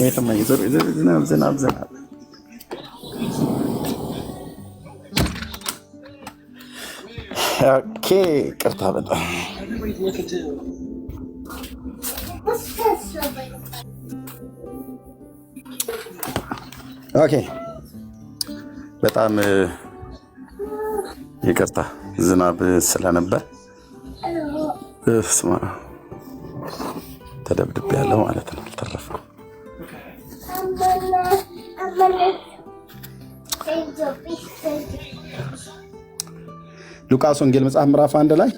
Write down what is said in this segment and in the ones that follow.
የትም አይዞር ዝናብ ኦኬ ቅርታ በጣም ኦኬ በጣም ይቅርታ ዝናብ ስለነበር እስማ ተደብድቤያለሁ ማለት ነው። አልተረፍኩም። ሉቃስ ወንጌል መጽሐፍ ምዕራፍ 1 ላይ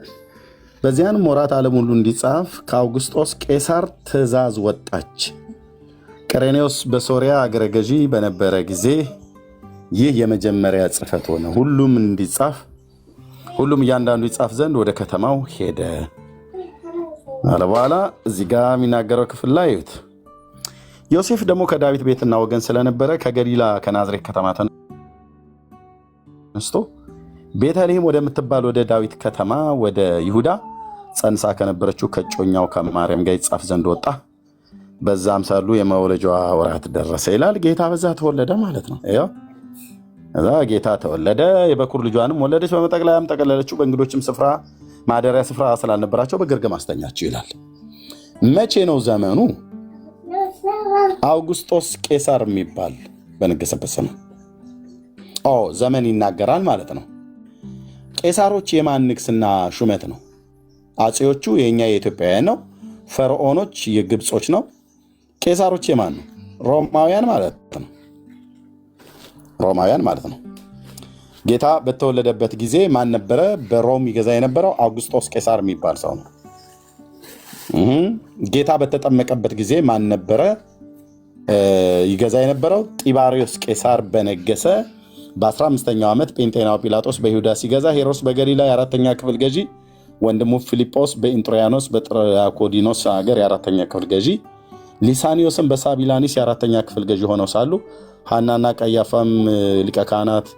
በዚያንም ወራት ዓለም ሁሉ እንዲጻፍ ከአውግስጦስ ቄሳር ትእዛዝ ወጣች። ቀሬኔዎስ በሶሪያ አገረ ገዢ በነበረ ጊዜ ይህ የመጀመሪያ ጽሕፈት ሆነ። ሁሉም እያንዳንዱ ይጻፍ ዘንድ ወደ ከተማው ሄደ አለ። በኋላ እዚህ ጋር የሚናገረው ክፍል ላይ እዩት። ዮሴፍ ደግሞ ከዳዊት ቤትና ወገን ስለነበረ ከገሊላ ከናዝሬት ከተማ ተነስቶ ቤተልሔም ወደምትባል ወደ ዳዊት ከተማ ወደ ይሁዳ ጸንሳ ከነበረችው ከጮኛው ከማርያም ጋር ይጻፍ ዘንድ ወጣ። በዛም ሳሉ የመውለጃዋ ወራት ደረሰ ይላል። ጌታ በዛ ተወለደ ማለት ነው። እዛ ጌታ ተወለደ፣ የበኩር ልጇንም ወለደች፣ በመጠቅለያም ጠቀለለችው፣ በእንግዶችም ስፍራ ማደሪያ ስፍራ ስላልነበራቸው በግርግም አስተኛችው ይላል። መቼ ነው ዘመኑ? አውግስጦስ ቄሳር የሚባል በነገሰበት ዘመን ዘመን ይናገራል ማለት ነው። ቄሳሮች የማን ንግስና ሹመት ነው? አጼዎቹ የኛ የኢትዮጵያውያን ነው። ፈርዖኖች የግብጾች ነው። ቄሳሮች የማን ነው? ሮማውያን ማለት ነው። ጌታ በተወለደበት ጊዜ ማን ነበረ በሮም ይገዛ የነበረው? አውግስጦስ ቄሳር የሚባል ሰው ነው። ጌታ በተጠመቀበት ጊዜ ማን ነበረ ይገዛ የነበረው? ጢባሪዮስ ቄሳር በነገሰ በ15ኛው ዓመት ጴንጤናው ጲላጦስ በይሁዳ ሲገዛ፣ ሄሮድስ በገሊላ የአራተኛ ክፍል ገዢ፣ ወንድሙ ፊልጶስ በኢንጥሪያኖስ በጥራኮዲኖስ ሀገር የአራተኛ ክፍል ገዢ፣ ሊሳኒዮስም በሳቢላኒስ የአራተኛ ክፍል ገዢ ሆነው ሳሉ፣ ሐናና ቀያፋም ሊቀ ካህናት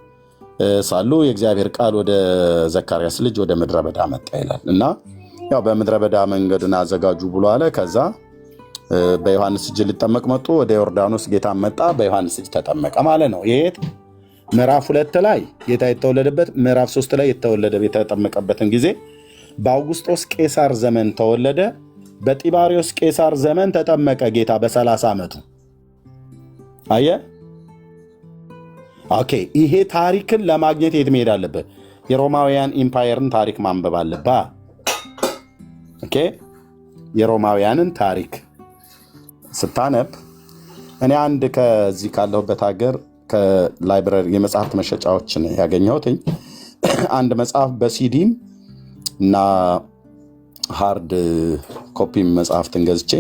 ሳሉ የእግዚአብሔር ቃል ወደ ዘካርያስ ልጅ ወደ ምድረ በዳ መጣ ይላል። እና ያው በምድረ በዳ መንገድን አዘጋጁ ብሎ አለ። ከዛ በዮሐንስ እጅ ሊጠመቅ መጡ። ወደ ዮርዳኖስ ጌታ መጣ፣ በዮሐንስ እጅ ተጠመቀ ማለት ነው። ይሄ ምዕራፍ 2 ላይ ጌታ የተወለደበት፣ ምዕራፍ 3 ላይ የተወለደ የተጠመቀበትን ጊዜ በአውግስጦስ ቄሳር ዘመን ተወለደ። በጢባሪዮስ ቄሳር ዘመን ተጠመቀ ጌታ በ30 ዓመቱ። አየ ኦኬ። ይሄ ታሪክን ለማግኘት የት መሄድ አለበት? የሮማውያን ኢምፓየርን ታሪክ ማንበብ አለበት። ኦኬ። የሮማውያንን ታሪክ ስታነብ እኔ አንድ ከዚህ ካለሁበት ሀገር ከላይብረሪ የመጽሐፍት መሸጫዎችን ያገኘሁትኝ አንድ መጽሐፍ በሲዲም እና ሃርድ ኮፒም መጽሐፍትን ገዝቼ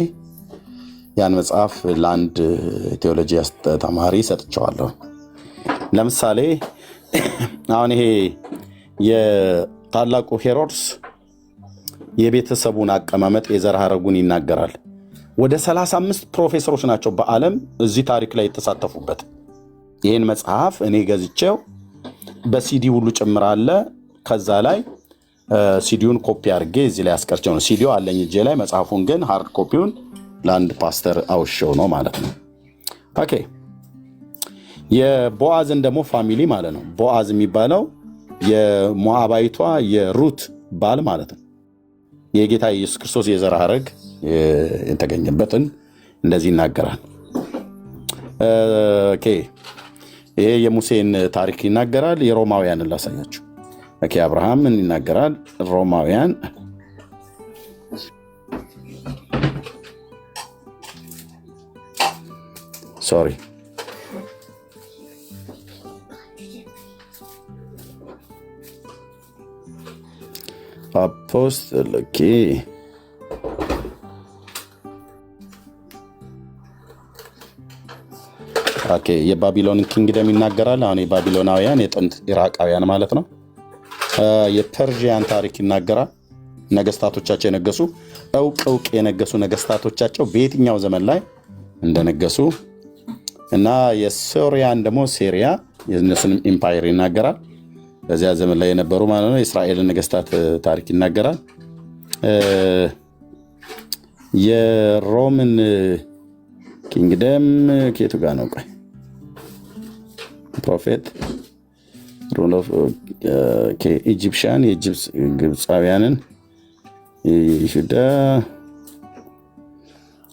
ያን መጽሐፍ ለአንድ ቴዎሎጂ ተማሪ ሰጥቼዋለሁ። ለምሳሌ አሁን ይሄ የታላቁ ሄሮድስ የቤተሰቡን አቀማመጥ የዘር ሐረጉን ይናገራል። ወደ 35 ፕሮፌሰሮች ናቸው በዓለም እዚህ ታሪክ ላይ የተሳተፉበት። ይህን መጽሐፍ እኔ ገዝቼው በሲዲ ሁሉ ጭምር አለ። ከዛ ላይ ሲዲውን ኮፒ አድርጌ እዚህ ላይ አስቀርቼው ነው። ሲዲው አለኝ እጄ ላይ፣ መጽሐፉን ግን ሃርድ ኮፒውን ለአንድ ፓስተር አውሸው ነው ማለት ነው። ኦኬ። የቦአዝን ደግሞ ፋሚሊ ማለት ነው። ቦአዝ የሚባለው የሞዓባዊቷ የሩት ባል ማለት ነው። የጌታ ኢየሱስ ክርስቶስ የዘር ሐረግ የተገኘበትን እንደዚህ ይናገራል። ኦኬ። ይሄ የሙሴን ታሪክ ይናገራል። የሮማውያንን ላሳያችሁ። ኦኬ። አብርሃምን ይናገራል። ሮማውያን ሶሪ አፖስትል ኦኬ። ኦኬ። የባቢሎን ኪንግደም ይናገራል። አሁን የባቢሎናውያን የጥንት ኢራቃውያን ማለት ነው። የፐርዥያን ታሪክ ይናገራል። ነገስታቶቻቸው የነገሱ እውቅ የነገሱ ነገስታቶቻቸው በየትኛው ዘመን ላይ እንደነገሱ እና የሶሪያን ደግሞ ሴሪያ የነሱንም ኢምፓየር ይናገራል። በዚያ ዘመን ላይ የነበሩ ማለት ነው። የእስራኤልን ነገስታት ታሪክ ይናገራል። የሮምን ኪንግደም ከየቱ ጋር ነው? ቆይ ፕሮፌት ሩል ኦፍ ኢጂፕሽያን ግብፃውያንን ይሁዳ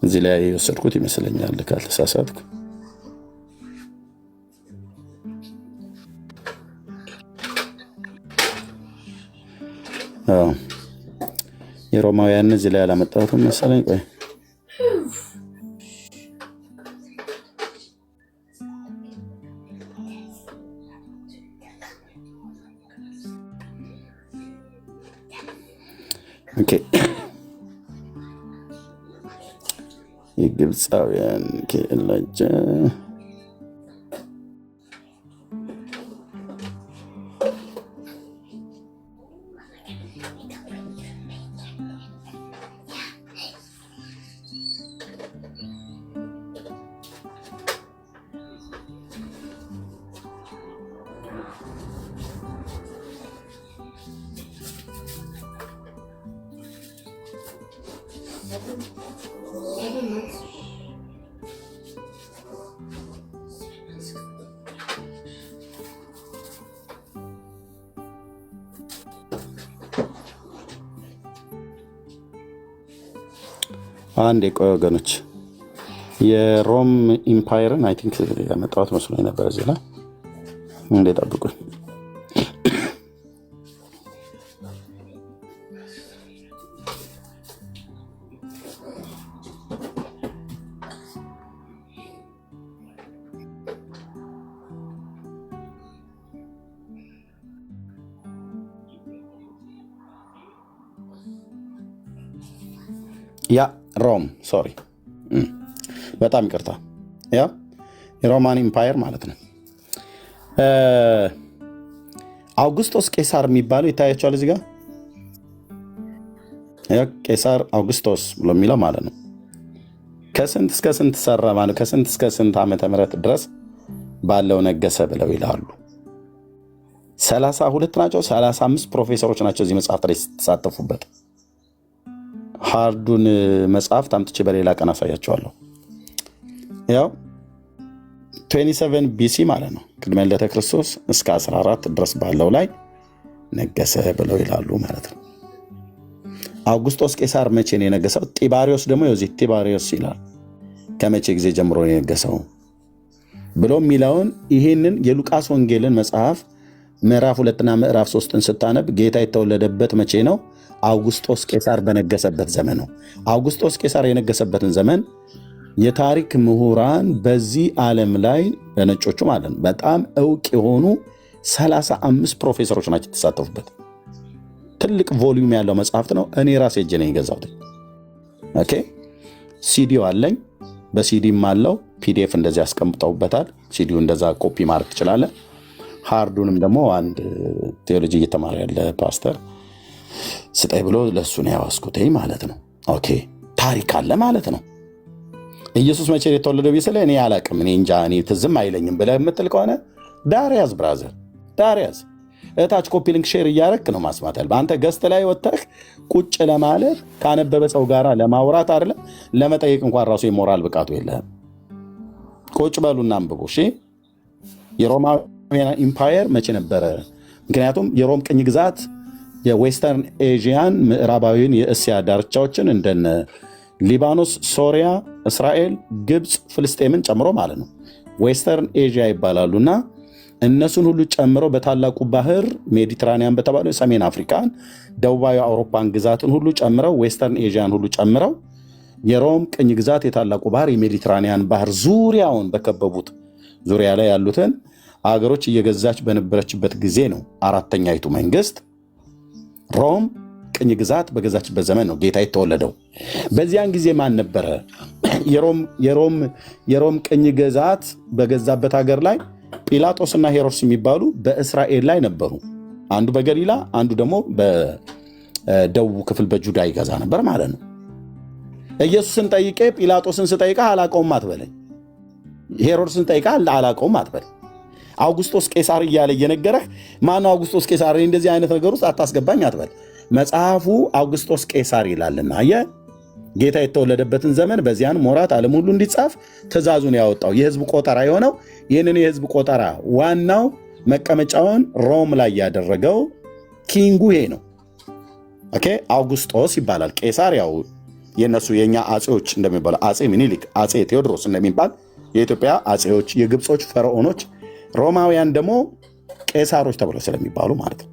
እዚህ ላይ የወሰድኩት ይመስለኛል ካልተሳሳትኩ። የሮማውያን እዚህ ላይ አላመጣሁትም መሰለኝ። ቆይ ኦኬ የግብፃውያን ከላጀ አንድ የቆየ ወገኖች የሮም ኢምፓየርን አይ ቲንክ ያመጣሁት መስሎኝ ነበር። እዚህ ላይ እንዴ ጠብቁኝ። ያ ሮም ሶሪ፣ በጣም ይቅርታ። ያ የሮማን ኢምፓየር ማለት ነው። አውግስጦስ ቄሳር የሚባለው ይታያቸዋል እዚህ ጋር ቄሳር አውግስጦስ ብሎ የሚለው ማለት ነው። ከስንት እስከ ስንት ሰራ ማለት ከስንት እስከ ስንት ዓመተ ምህረት ድረስ ባለው ነገሰ ብለው ይላሉ። 32 ናቸው 35 ፕሮፌሰሮች ናቸው እዚህ መጽሐፍ ላይ ተሳተፉበት። ሃርዱን መጽሐፍ ታምጥቼ በሌላ ቀን አሳያቸዋለሁ። ያው 27 ቢሲ ማለት ነው ቅድመ ልደተ ክርስቶስ እስከ 14 ድረስ ባለው ላይ ነገሰ ብለው ይላሉ ማለት ነው። አውግስጦስ ቄሳር መቼ ነው የነገሰው? ጢባሪዮስ ደግሞ የዚህ ጢባሪዮስ ይላል ከመቼ ጊዜ ጀምሮ ነው የነገሰው ብሎ የሚለውን ይህንን የሉቃስ ወንጌልን መጽሐፍ ምዕራፍ 2 እና ምዕራፍ 3ን ስታነብ ጌታ የተወለደበት መቼ ነው? አውግስጦስ ቄሳር በነገሰበት ዘመን ነው። አውግስጦስ ቄሳር የነገሰበትን ዘመን የታሪክ ምሁራን በዚህ ዓለም ላይ በነጮቹ ማለት ነው በጣም እውቅ የሆኑ 35 ፕሮፌሰሮች ናቸው የተሳተፉበት። ትልቅ ቮሊዩም ያለው መጽሐፍት ነው። እኔ ራሴ እጄ ነው የገዛሁት። ኦኬ ሲዲው አለኝ፣ በሲዲም አለው። ፒዲኤፍ እንደዚህ ያስቀምጠውበታል። ሲዲው እንደዛ ኮፒ ማድረግ ትችላለህ። ሃርዱንም ደግሞ አንድ ቴዎሎጂ እየተማረ ያለ ፓስተር ስጠይ ብሎ ለሱ ነው ያዋስኩት ማለት ነው። ኦኬ ታሪክ አለ ማለት ነው። ኢየሱስ መቼ የተወለደው ቢስለ እኔ አላቅም፣ እኔ እንጃ፣ እኔ ትዝም አይለኝም ብለህ የምትል ከሆነ ዳርያዝ ብራዘር ዳርያዝ እታች ኮፒ ሊንክ ሼር እያረክ ነው ማስማት ያለብህ። አንተ ገስት ላይ ወጥተህ ቁጭ ለማለት ካነበበ ሰው ጋር ለማውራት አይደለም ለመጠየቅ እንኳን ራሱ የሞራል ብቃቱ የለህም። ቁጭ በሉና አንብቡ። እሺ የሮማውያን ኢምፓየር መቼ ነበረ? ምክንያቱም የሮም ቅኝ ግዛት የዌስተርን ኤዥያን ምዕራባዊን የእስያ ዳርቻዎችን እንደነ ሊባኖስ፣ ሶሪያ፣ እስራኤል፣ ግብፅ፣ ፍልስጤምን ጨምሮ ማለት ነው ዌስተርን ኤዥያ ይባላሉና እነሱን ሁሉ ጨምሮ በታላቁ ባህር ሜዲትራኒያን በተባለው ሰሜን አፍሪካን፣ ደቡባዊ አውሮፓን ግዛትን ሁሉ ጨምረው ዌስተርን ኤዥያን ሁሉ ጨምረው የሮም ቅኝ ግዛት የታላቁ ባህር የሜዲትራኒያን ባህር ዙሪያውን በከበቡት ዙሪያ ላይ ያሉትን አገሮች እየገዛች በነበረችበት ጊዜ ነው አራተኛይቱ መንግስት ሮም ቅኝ ግዛት በገዛችበት ዘመን ነው ጌታ የተወለደው። በዚያን ጊዜ ማን ነበረ? የሮም ቅኝ ግዛት በገዛበት ሀገር ላይ ጲላጦስና ሄሮድስ የሚባሉ በእስራኤል ላይ ነበሩ። አንዱ በገሊላ አንዱ ደግሞ በደቡብ ክፍል በጁዳ ይገዛ ነበር ማለት ነው። ኢየሱስን ጠይቄ ጲላጦስን ስጠይቃ አላቀውም አትበለኝ። ሄሮድስን ጠይቃ አላቀውም አትበል። አውግስጦስ ቄሳር እያለ እየነገረህ ማነው አውግስጦስ ቄሳር? እንደዚህ አይነት ነገር ውስጥ አታስገባኝ አትበል። መጽሐፉ አውግስጦስ ቄሳር ይላልና ጌታ የተወለደበትን ዘመን በዚያን ሞራት ዓለም ሁሉ እንዲጻፍ ትእዛዙን ያወጣው የህዝብ ቆጠራ የሆነው ይህንን የህዝብ ቆጠራ ዋናው መቀመጫውን ሮም ላይ ያደረገው ኪንጉ ይሄ ነው። ኦኬ አውጉስጦስ ይባላል። ቄሳር ያው የነሱ የኛ አጼዎች እንደሚባሉ አጼ ሚኒሊክ፣ አጼ ቴዎድሮስ እንደሚባል የኢትዮጵያ አጼዎች፣ የግብጾች ፈርዖኖች፣ ሮማውያን ደግሞ ቄሳሮች ተብለው ስለሚባሉ ማለት ነው።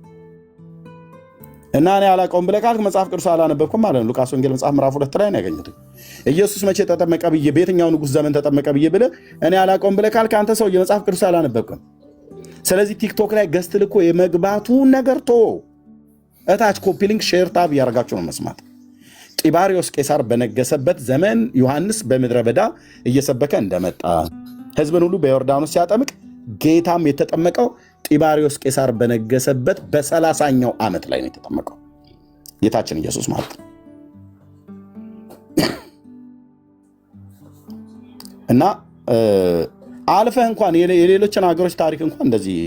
እና እኔ አላውቀውም ብለህ ካልክ መጽሐፍ ቅዱስ አላነበብኩም ማለት ነው። ሉቃስ ወንጌል መጽሐፍ ምዕራፍ 2 ላይ ነው ያገኘሁት። ኢየሱስ መቼ ተጠመቀ ብዬ በየትኛው ንጉሥ ዘመን ተጠመቀ ብዬ ብለህ እኔ አላውቀውም ብለህ ካልክ አንተ ሰው የመጽሐፍ ቅዱስ አላነበብኩም። ስለዚህ ቲክቶክ ላይ ገስት ልኮ የመግባቱ ነገር ቶ እታች ኮፒ ሊንክ ሼር ታብ እያደረጋችሁ ነው መስማት። ጢባሪዮስ ቄሳር በነገሰበት ዘመን ዮሐንስ በምድረ በዳ እየሰበከ እንደመጣ ህዝብን ሁሉ በዮርዳኖስ ሲያጠምቅ ጌታም የተጠመቀው ጢባሪዮስ ቄሳር በነገሰበት በ30ኛው ዓመት ላይ ነው የተጠመቀው ጌታችን ኢየሱስ ማለት ነው። እና አልፈህ እንኳን የሌሎችን ሀገሮች ታሪክ እንኳን እንደዚህ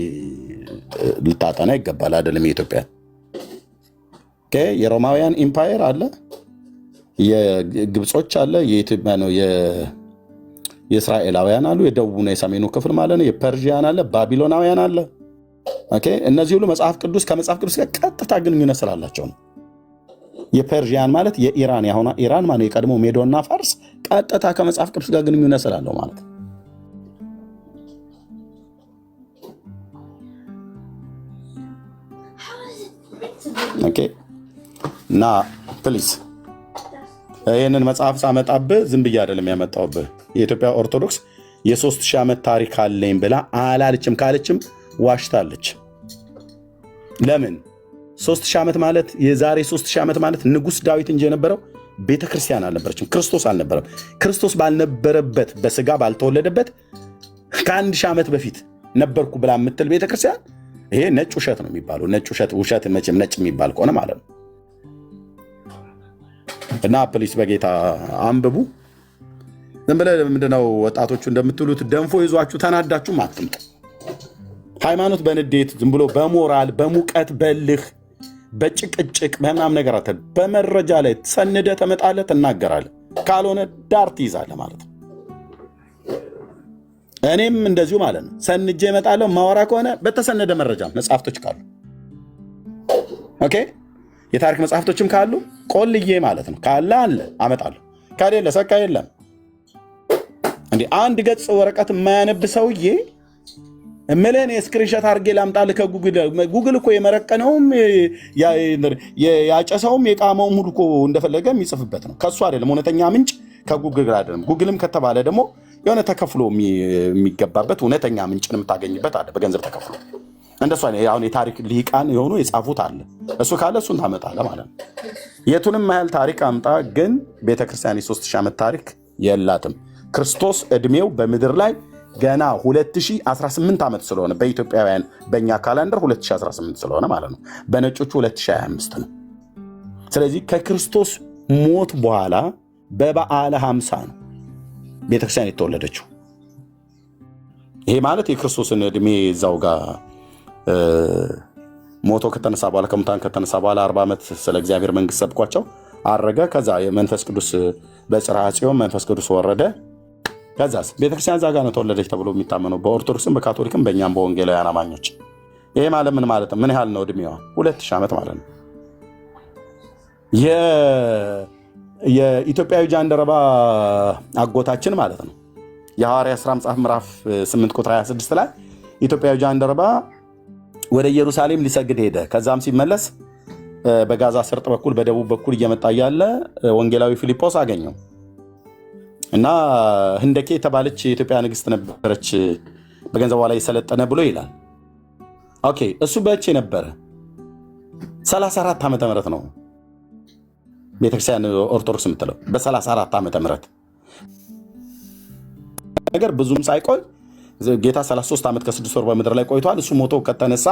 ልታጠና ይገባል አይደለም? የኢትዮጵያ የሮማውያን ኢምፓየር አለ፣ የግብጾች አለ፣ የኢትዮጵያ ነው የእስራኤላውያን አሉ፣ የደቡብና የሰሜኑ ክፍል ማለት ነው፣ የፐርዥያን አለ፣ ባቢሎናውያን አለ። ኦኬ እነዚህ ሁሉ መጽሐፍ ቅዱስ ከመጽሐፍ ቅዱስ ጋር ቀጥታ ግንኙነት ስላላቸው ነው። የፐርዥያን ማለት የኢራን ያሁና ኢራን ማለት የቀድሞ ሜዶና ፋርስ ቀጥታ ከመጽሐፍ ቅዱስ ጋር ግንኙነት ስላለው ማለት ነው። ኦኬ እና ፕሊዝ ይህንን መጽሐፍ ሳመጣብህ ዝም ብዬ አይደለም ያመጣሁብህ። የኢትዮጵያ ኦርቶዶክስ የ3000 ዓመት ታሪክ አለኝ ብላ አላለችም፣ ካለችም ዋሽታለች። ለምን 3000 ዓመት ማለት የዛሬ 3000 ዓመት ማለት ንጉሥ ዳዊት እንጂ የነበረው ቤተ ክርስቲያን አልነበረችም፣ ክርስቶስ አልነበረም። ክርስቶስ ባልነበረበት በስጋ ባልተወለደበት ከ1000 ዓመት በፊት ነበርኩ ብላ የምትል ቤተ ክርስቲያን ይሄ ነጭ ውሸት ነው የሚባለው። ነጭ ውሸት መቼም ነጭ የሚባል ከሆነ ማለት ነው። እና ፕሊስ በጌታ አንብቡ። ዝም ብለህ ምንድነው ወጣቶቹ እንደምትሉት ደንፎ ይዟችሁ ተናዳችሁ አትምጡ። ሃይማኖት በንዴት ዝም ብሎ በሞራል በሙቀት በልህ በጭቅጭቅ በምናም ነገር አተ በመረጃ ላይ ሰንደህ ተመጣለህ ትናገራለህ። ካልሆነ ዳር ትይዛለህ ማለት ነው። እኔም እንደዚሁ ማለት ነው። ሰንጄ እመጣለሁ። ማወራ ከሆነ በተሰነደ መረጃ መጽሐፍቶች ካሉ ኦኬ፣ የታሪክ መጽሐፍቶችም ካሉ ቆልዬ ማለት ነው። ካለ አለ አመጣለሁ፣ ከሌለ ሰካ የለም። እንዴ አንድ ገጽ ወረቀት የማያነብ ሰውዬ እምልህን የስክሪንሾት አድርጌ ላምጣልህ ከጉግል እኮ የመረቀነውም ያጨሰውም የቃመውም ሁሉ እኮ እንደፈለገ የሚጽፍበት ነው። ከሱ አይደለም እውነተኛ ምንጭ ከጉግል አይደለም። ጉግልም ከተባለ ደግሞ የሆነ ተከፍሎ የሚገባበት እውነተኛ ምንጭን የምታገኝበት አለ፣ በገንዘብ ተከፍሎ። እንደሱ አሁን የታሪክ ሊቃን የሆኑ የጻፉት አለ። እሱ ካለ እሱን ታመጣለህ ማለት ነው። የቱንም ያህል ታሪክ አምጣ፣ ግን ቤተክርስቲያን የ3000 ዓመት ታሪክ የላትም። ክርስቶስ ዕድሜው በምድር ላይ ገና 2018 ዓመት ስለሆነ በኢትዮጵያውያን በእኛ ካላንደር 2018 ስለሆነ ማለት ነው። በነጮቹ 2025 ነው። ስለዚህ ከክርስቶስ ሞት በኋላ በበዓለ 50 ነው ቤተክርስቲያን የተወለደችው። ይሄ ማለት የክርስቶስን ዕድሜ እዛው ጋር ሞቶ ከተነሳ በኋላ ከሙታን ከተነሳ በኋላ 40 ዓመት ስለ እግዚአብሔር መንግስት ሰብኳቸው አረገ። ከዛ የመንፈስ ቅዱስ በጽርሐ ጽዮን መንፈስ ቅዱስ ወረደ። ከዛስ ቤተክርስቲያን እዛ ጋር ነው ተወለደች ተብሎ የሚታመነው በኦርቶዶክስም በካቶሊክም በእኛም በወንጌላውያን አማኞች። ይሄ ማለት ምን ማለት ነው? ምን ያህል ነው ዕድሜዋ? 2000 ዓመት ማለት ነው። የኢትዮጵያዊ ጃንደረባ አጎታችን ማለት ነው። የሐዋርያት ሥራ መጽሐፍ ምዕራፍ 8 ቁጥር 26 ላይ ኢትዮጵያዊ ጃንደረባ ወደ ኢየሩሳሌም ሊሰግድ ሄደ። ከዛም ሲመለስ በጋዛ ሰርጥ በኩል በደቡብ በኩል እየመጣ ያለ ወንጌላዊ ፊልጶስ አገኘው እና ህንደኬ የተባለች የኢትዮጵያ ንግስት ነበረች በገንዘቧ ላይ የሰለጠነ ብሎ ይላል። ኦኬ እሱ በእቼ ነበረ 34 ዓመተ ምህረት ነው ቤተክርስቲያን ኦርቶዶክስ የምትለው በ34 ዓመተ ምህረት ነገር ብዙም ሳይቆይ ጌታ 33 ዓመት ከ6 ወር በምድር ላይ ቆይቷል። እሱ ሞቶ ከተነሳ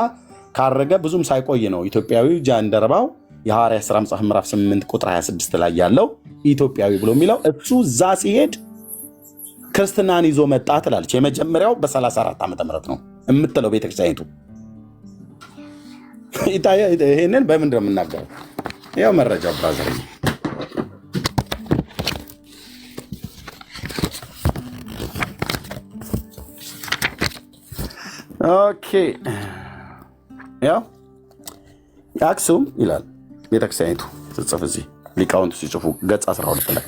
ካረገ ብዙም ሳይቆይ ነው ኢትዮጵያዊ ጃንደረባው የሐዋርያት ሥራ መጽሐፍ ምዕራፍ 8 ቁጥር 26 ላይ ያለው ኢትዮጵያዊ ብሎ የሚለው እሱ እዛ ሲሄድ ክርስትናን ይዞ መጣ ትላለች። የመጀመሪያው በ34 ዓመተ ምህረት ነው የምትለው ቤተክርስቲያኒቱ። ይሄንን በምንድን ነው የምናገረው? ያው መረጃው ብራዘር ኦኬ ያው አክሱም ይላል ቤተክርስቲያኒቱ ጽጽፍ እዚህ ሊቃውንቱ ሲጽፉ ገጽ 12 ላይ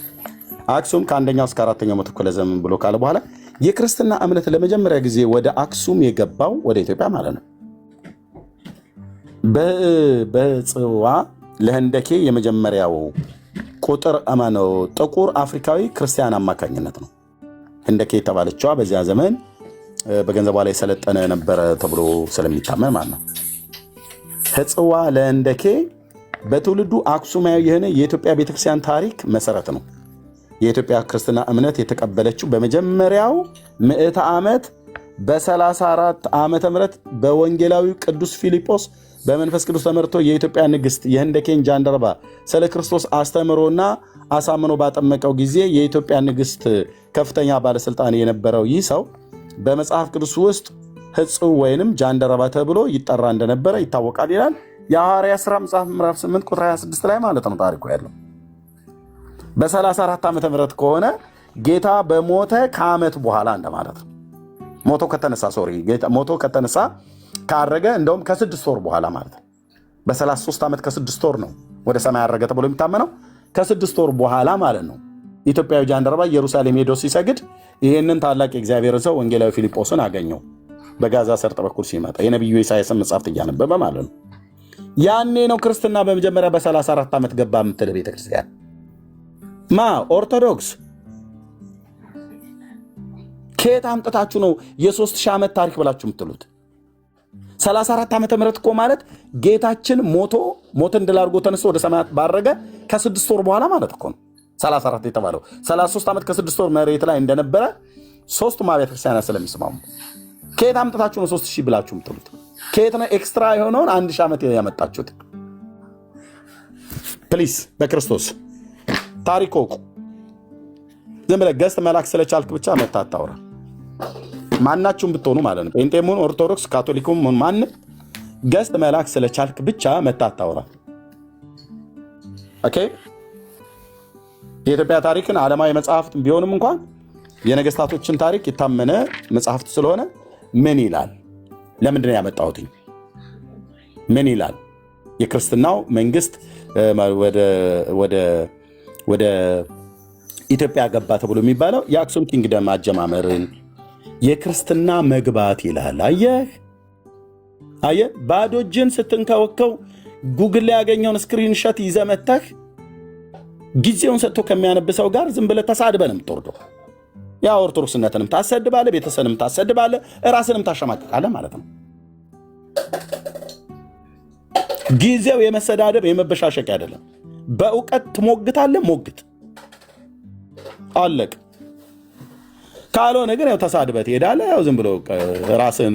አክሱም ከአንደኛው እስከ አራተኛው መቶ ክፍለ ዘመን ብሎ ካለ በኋላ የክርስትና እምነት ለመጀመሪያ ጊዜ ወደ አክሱም የገባው ወደ ኢትዮጵያ ማለት ነው በጽዋ ለህንደኬ የመጀመሪያው ቁጥር አማነው ጥቁር አፍሪካዊ ክርስቲያን አማካኝነት ነው። ህንደኬ የተባለችዋ በዚያ ዘመን በገንዘቧ ላይ ሰለጠነ ነበረ ተብሎ ስለሚታመን ማለት ነው። ህጽዋ ለህንደኬ በትውልዱ አክሱማዊ የሆነ የኢትዮጵያ ቤተክርስቲያን ታሪክ መሰረት ነው። የኢትዮጵያ ክርስትና እምነት የተቀበለችው በመጀመሪያው ምዕተ ዓመት በ34 ዓመተ ምህረት በወንጌላዊው ቅዱስ ፊልጶስ በመንፈስ ቅዱስ ተመርቶ የኢትዮጵያ ንግስት የህንደኬን ጃንደረባ ስለ ክርስቶስ አስተምሮና አሳምኖ ባጠመቀው ጊዜ የኢትዮጵያ ንግስት ከፍተኛ ባለስልጣን የነበረው ይህ ሰው በመጽሐፍ ቅዱስ ውስጥ ህጽው ወይንም ጃንደረባ ተብሎ ይጠራ እንደነበረ ይታወቃል ይላል። የሐዋርያት ሥራ መጽሐፍ ምዕራፍ 8 ቁጥር 26 ላይ ማለት ነው ታሪኩ ያለው። በ34 ዓመተ ምህረት ከሆነ ጌታ በሞተ ከዓመት በኋላ እንደማለት ነው። ሞቶ ከተነሳ ካረገ እንደውም ከ6 ወር በኋላ ማለት ነው። በ33 ዓመት ከ6 ወር ነው ወደ ሰማይ ያረገ ተብሎ የሚታመነው ከ6 ወር በኋላ ማለት ነው። ኢትዮጵያዊ ጃንደረባ ኢየሩሳሌም ሄዶ ሲሰግድ ይህንን ታላቅ የእግዚአብሔርን ሰው ወንጌላዊ ፊልጶስን አገኘው። በጋዛ ሰርጥ በኩል ሲመጣ የነቢዩ ኢሳያስን መጽሐፍት እያነበበ ማለት ነው። ያኔ ነው ክርስትና በመጀመሪያ በ34 ዓመት ገባ የምትል ቤተክርስቲያን ኦርቶዶክስ። ከየት አምጥታችሁ ነው የ3000 ዓመት ታሪክ ብላችሁ የምትሉት? 34 ዓመተ ምህረት እኮ ማለት ጌታችን ሞትን ድል አድርጎ ተነስቶ ወደ ሰማያት ባረገ ከ6 ወር በኋላ ማለት እኮ ነው 34 የተባለው። 33 ዓመት ከ6 ወር መሬት ላይ እንደነበረ ሶስቱም አብያተ ክርስቲያናት ስለሚስማሙ ከየት አምጥታችሁ ነው 3000 ብላችሁ የምትሉት? ከየት ነው ኤክስትራ የሆነውን 1000 ዓመት ያመጣችሁት? ፕሊስ በክርስቶስ ታሪክ ወቁ። ዝም ብለህ ገስት መላክ ስለቻልክ ብቻ መታታውራ ማናችሁም ብትሆኑ ማለት ነው። ጴንጤሙን፣ ኦርቶዶክስ፣ ካቶሊኩም ማንም ገስት መላክ ስለቻልክ ብቻ መታታውራ። ኦኬ የኢትዮጵያ ታሪክን ዓለማዊ መጽሐፍት ቢሆንም እንኳን የነገስታቶችን ታሪክ የታመነ መጽሐፍት ስለሆነ ምን ይላል? ለምንድን ነው ያመጣሁት? ምን ይላል? የክርስትናው መንግስት ወደ ኢትዮጵያ ገባ ተብሎ የሚባለው የአክሱም ኪንግደም አጀማመርን የክርስትና መግባት ይላል። አየህ ባዶ እጅን ስትንከወከው ጉግል ላይ ያገኘውን ስክሪንሾት ይዘህ መተህ ጊዜውን ሰጥቶ ከሚያነብሰው ጋር ዝም ብለህ ተሳድበህ ነው የምትወርደው። ያ ኦርቶዶክስነትንም ታሰድባለህ፣ ቤተሰብንም ታሰድባለህ፣ ራስንም ታሸማቅቃለህ ማለት ነው። ጊዜው የመሰዳደብ የመበሻሸቅ አይደለም። በእውቀት ትሞግታለህ፣ ሞግት አለቅ። ካልሆነ ግን ያው ተሳድበት ትሄዳለህ። ያው ዝም ብሎ ራስን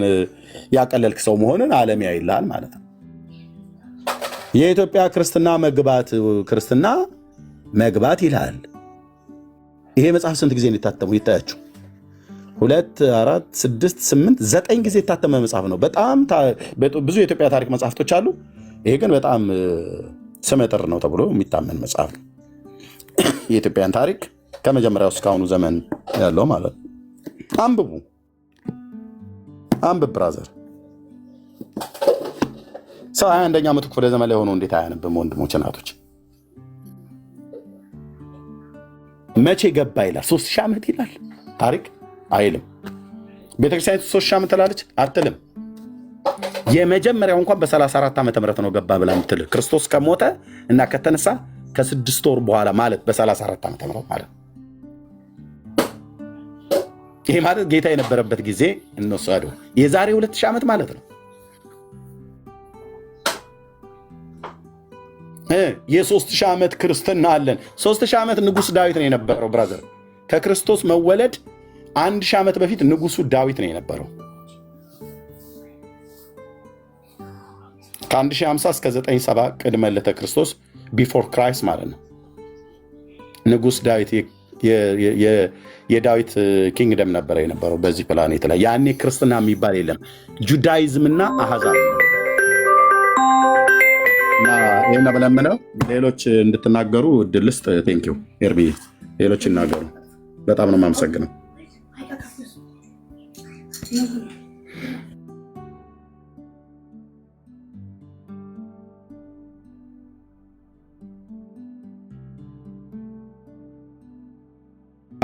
ያቀለልክ ሰው መሆንን ዓለም ያይልሃል ማለት ነው። የኢትዮጵያ ክርስትና መግባት ይላል። ይሄ መጽሐፍ ስንት ጊዜ እንታተሙ ይታያችሁ? 2 4 6 8 9 ጊዜ የታተመ መጽሐፍ ነው። በጣም ብዙ የኢትዮጵያ ታሪክ መጽሐፍቶች አሉ። ይሄ ግን በጣም ስመጥር ነው ተብሎ የሚታመን መጽሐፍ ነው። የኢትዮጵያን ታሪክ ከመጀመሪያው እስካሁኑ ዘመን ያለው ማለት ነው። አንብብ ብራዘር። ሰው 21ኛ መቶ ክፍለ ዘመን ላይ ሆኖ እንዴት አያነብም? ወንድሞች እናቶች፣ መቼ ገባ ይላል? 3000 ዓመት ይላል ታሪክ አይልም። ቤተክርስቲያኒቱ 3000 ዓመት ትላለች አትልም። የመጀመሪያው እንኳን በ34 ዓመተ ምህረት ነው ገባ ብላ የምትል ክርስቶስ ከሞተ እና ከተነሳ ከ6 ወር በኋላ ማለት በ34 ዓመተ ምህረት ማለት። ይሄ ማለት ጌታ የነበረበት ጊዜ እንወስዱ የዛሬ 2000 ዓመት ማለት ነው። የ3000 ዓመት ክርስትና አለን። 3000 ዓመት ንጉስ ዳዊት ነው የነበረው ብራዘር። ከክርስቶስ መወለድ 1000 ዓመት በፊት ንጉሱ ዳዊት ነው የነበረው። ከ1050 እስከ 97 ቅድመ ልደተ ክርስቶስ ቢፎር ክራይስት ማለት ነው። ንጉስ ዳዊት የዳዊት ኪንግደም ነበረ የነበረው በዚህ ፕላኔት ላይ። ያኔ ክርስትና የሚባል የለም። ጁዳይዝምና አሕዛብ እና ይሄን በለምነው ሌሎች እንድትናገሩ እድል ልስጥ። ቴንኪው ኤርቢ፣ ሌሎች ይናገሩ። በጣም ነው የማመሰግነው።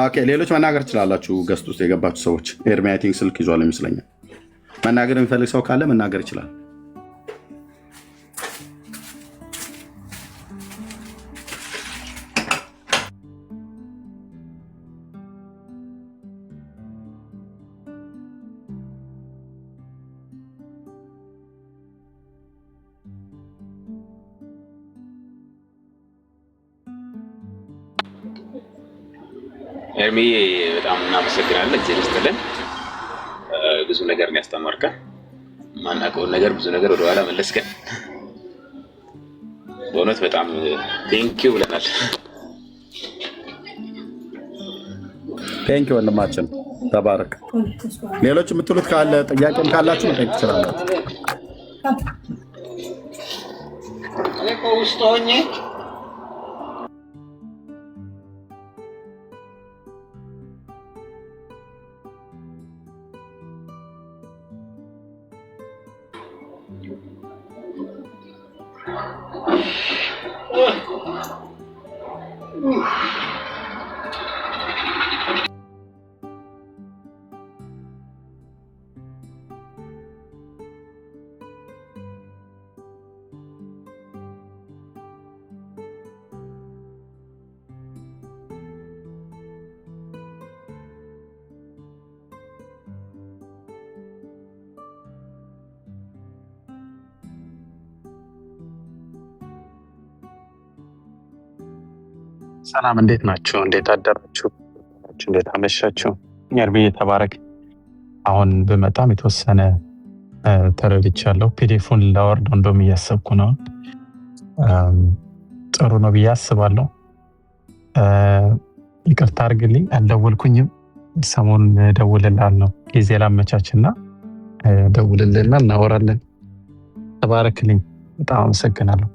ኦኬ፣ ሌሎች መናገር ትችላላችሁ። ገስት ውስጥ የገባችሁ ሰዎች ኤርሚ አይ ቲንክ ስልክ ይዟል ይመስለኛል። መናገር የሚፈልግ ሰው ካለ መናገር ይችላል። ኤርሚ በጣም እናመሰግናለን። እዚህ ልስጥልን ብዙ ነገር ነው ያስተማርከን። ማናውቀውን ነገር ብዙ ነገር ወደኋላ መለስከን። በእውነት በጣም ቴንኪው ብለናል። ቴንኪው ወንድማችን ተባረክ። ሌሎች የምትሉት ካለ ጥያቄም ካላችሁ መጠየቅ ትችላላችሁ። ሰላም፣ እንዴት ናችሁ? እንዴት አደራችሁ? እንዴት አመሻችሁ? ኤርሚዬ ተባረክ። አሁን በመጣም የተወሰነ ተረድቻለሁ። ፒዲኤፉን ላወርደው እንደውም እያሰብኩ ነው። ጥሩ ነው ብዬ አስባለሁ። ይቅርታ አድርግልኝ አልደወልኩኝም። ሰሞኑን እደውልልሃለሁ ጊዜ ላመቻችና እደውልልህና እናወራለን። ተባረክልኝ። በጣም አመሰግናለሁ።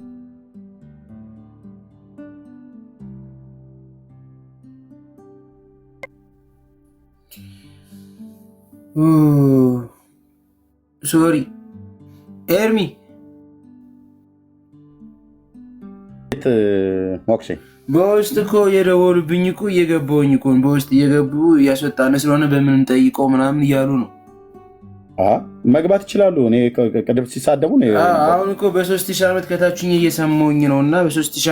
ሶሪ ኤርሚ ሞክሼ በውስጥ እኮ የደወሉብኝ እኮ እየገባሁኝ እኮ በውስጥ እየገቡ እያስወጣን ስለሆነ በምን እንጠይቀው ምናምን እያሉ ነው። መግባት ይችላሉ። እኔ ቅድም ሲሳደቡ ነው። አሁን እኮ በ3000 ዓመት ከታችኝ እየሰማሁኝ ነው። እና በ3000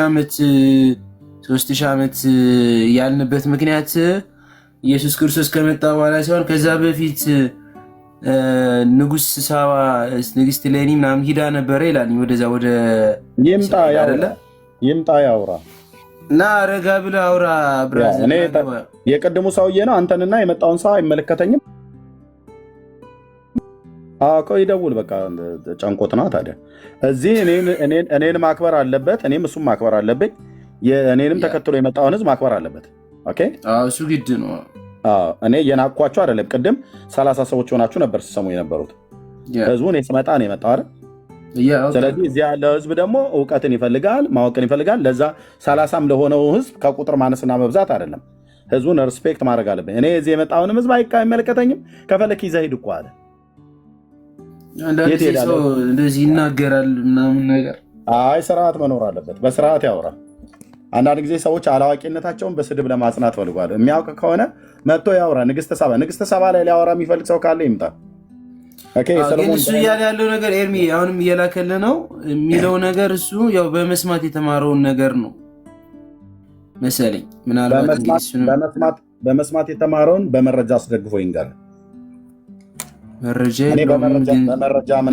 ዓመት ያልንበት ምክንያት ኢየሱስ ክርስቶስ ከመጣ በኋላ ሲሆን ከዛ በፊት ንጉስ ሳባ ንግስት ሌኒ ምናምን ሂዳ ነበረ ይላል። ወደዛ ወደ ይምጣ ያውራ እና ረጋ ብለህ አውራ ብራዘር። እኔ የቀድሙ ሰውዬ ነው። አንተንና የመጣውን ሰው አይመለከተኝም። አቆ ይደውል በቃ ጨንቆት ነው። ታዲያ እዚህ እኔን ማክበር አለበት፣ እኔም እሱም ማክበር አለብኝ። እኔንም ተከትሎ የመጣውን ህዝብ ማክበር አለበት። ኦኬ እሱ ግድ ነው። እኔ የናኳቸው አይደለም። ቅድም 30 ሰዎች ሆናችሁ ነበር ሲሰሙ የነበሩት። ህዝቡ እኔ ስመጣ ነው የመጣው አይደል? ስለዚህ እዚህ ያለው ህዝብ ደግሞ እውቀትን ይፈልጋል፣ ማወቅን ይፈልጋል። ለዛ 30ም ለሆነው ህዝብ ከቁጥር ማነስና መብዛት አይደለም። ህዝቡን ሪስፔክት ማድረግ አለብኝ። እኔ እዚህ የመጣውንም ህዝብ አይመለከተኝም። ከፈለክ ይዘህ ሂድ እኮ አለ። እንደዚህ ይናገራል ምናምን ነገር። አይ ስርዓት መኖር አለበት። በስርዓት ያወራ። አንዳንድ ጊዜ ሰዎች አላዋቂነታቸውን በስድብ ለማጽናት ፈልጓል። የሚያውቅ ከሆነ መጥቶ ያወራ። ንግስተ ሳባ ላይ ሊያወራ የሚፈልግ ሰው ካለ ይምጣ። እሱ እያለ ያለው ነገር ኤርሚ አሁንም እየላከለ ነው የሚለው ነገር እሱ ያው በመስማት የተማረውን ነገር ነው መሰለኝ። ምናልባት በመስማት የተማረውን በመረጃ አስደግፎ ይንገር። መረጃ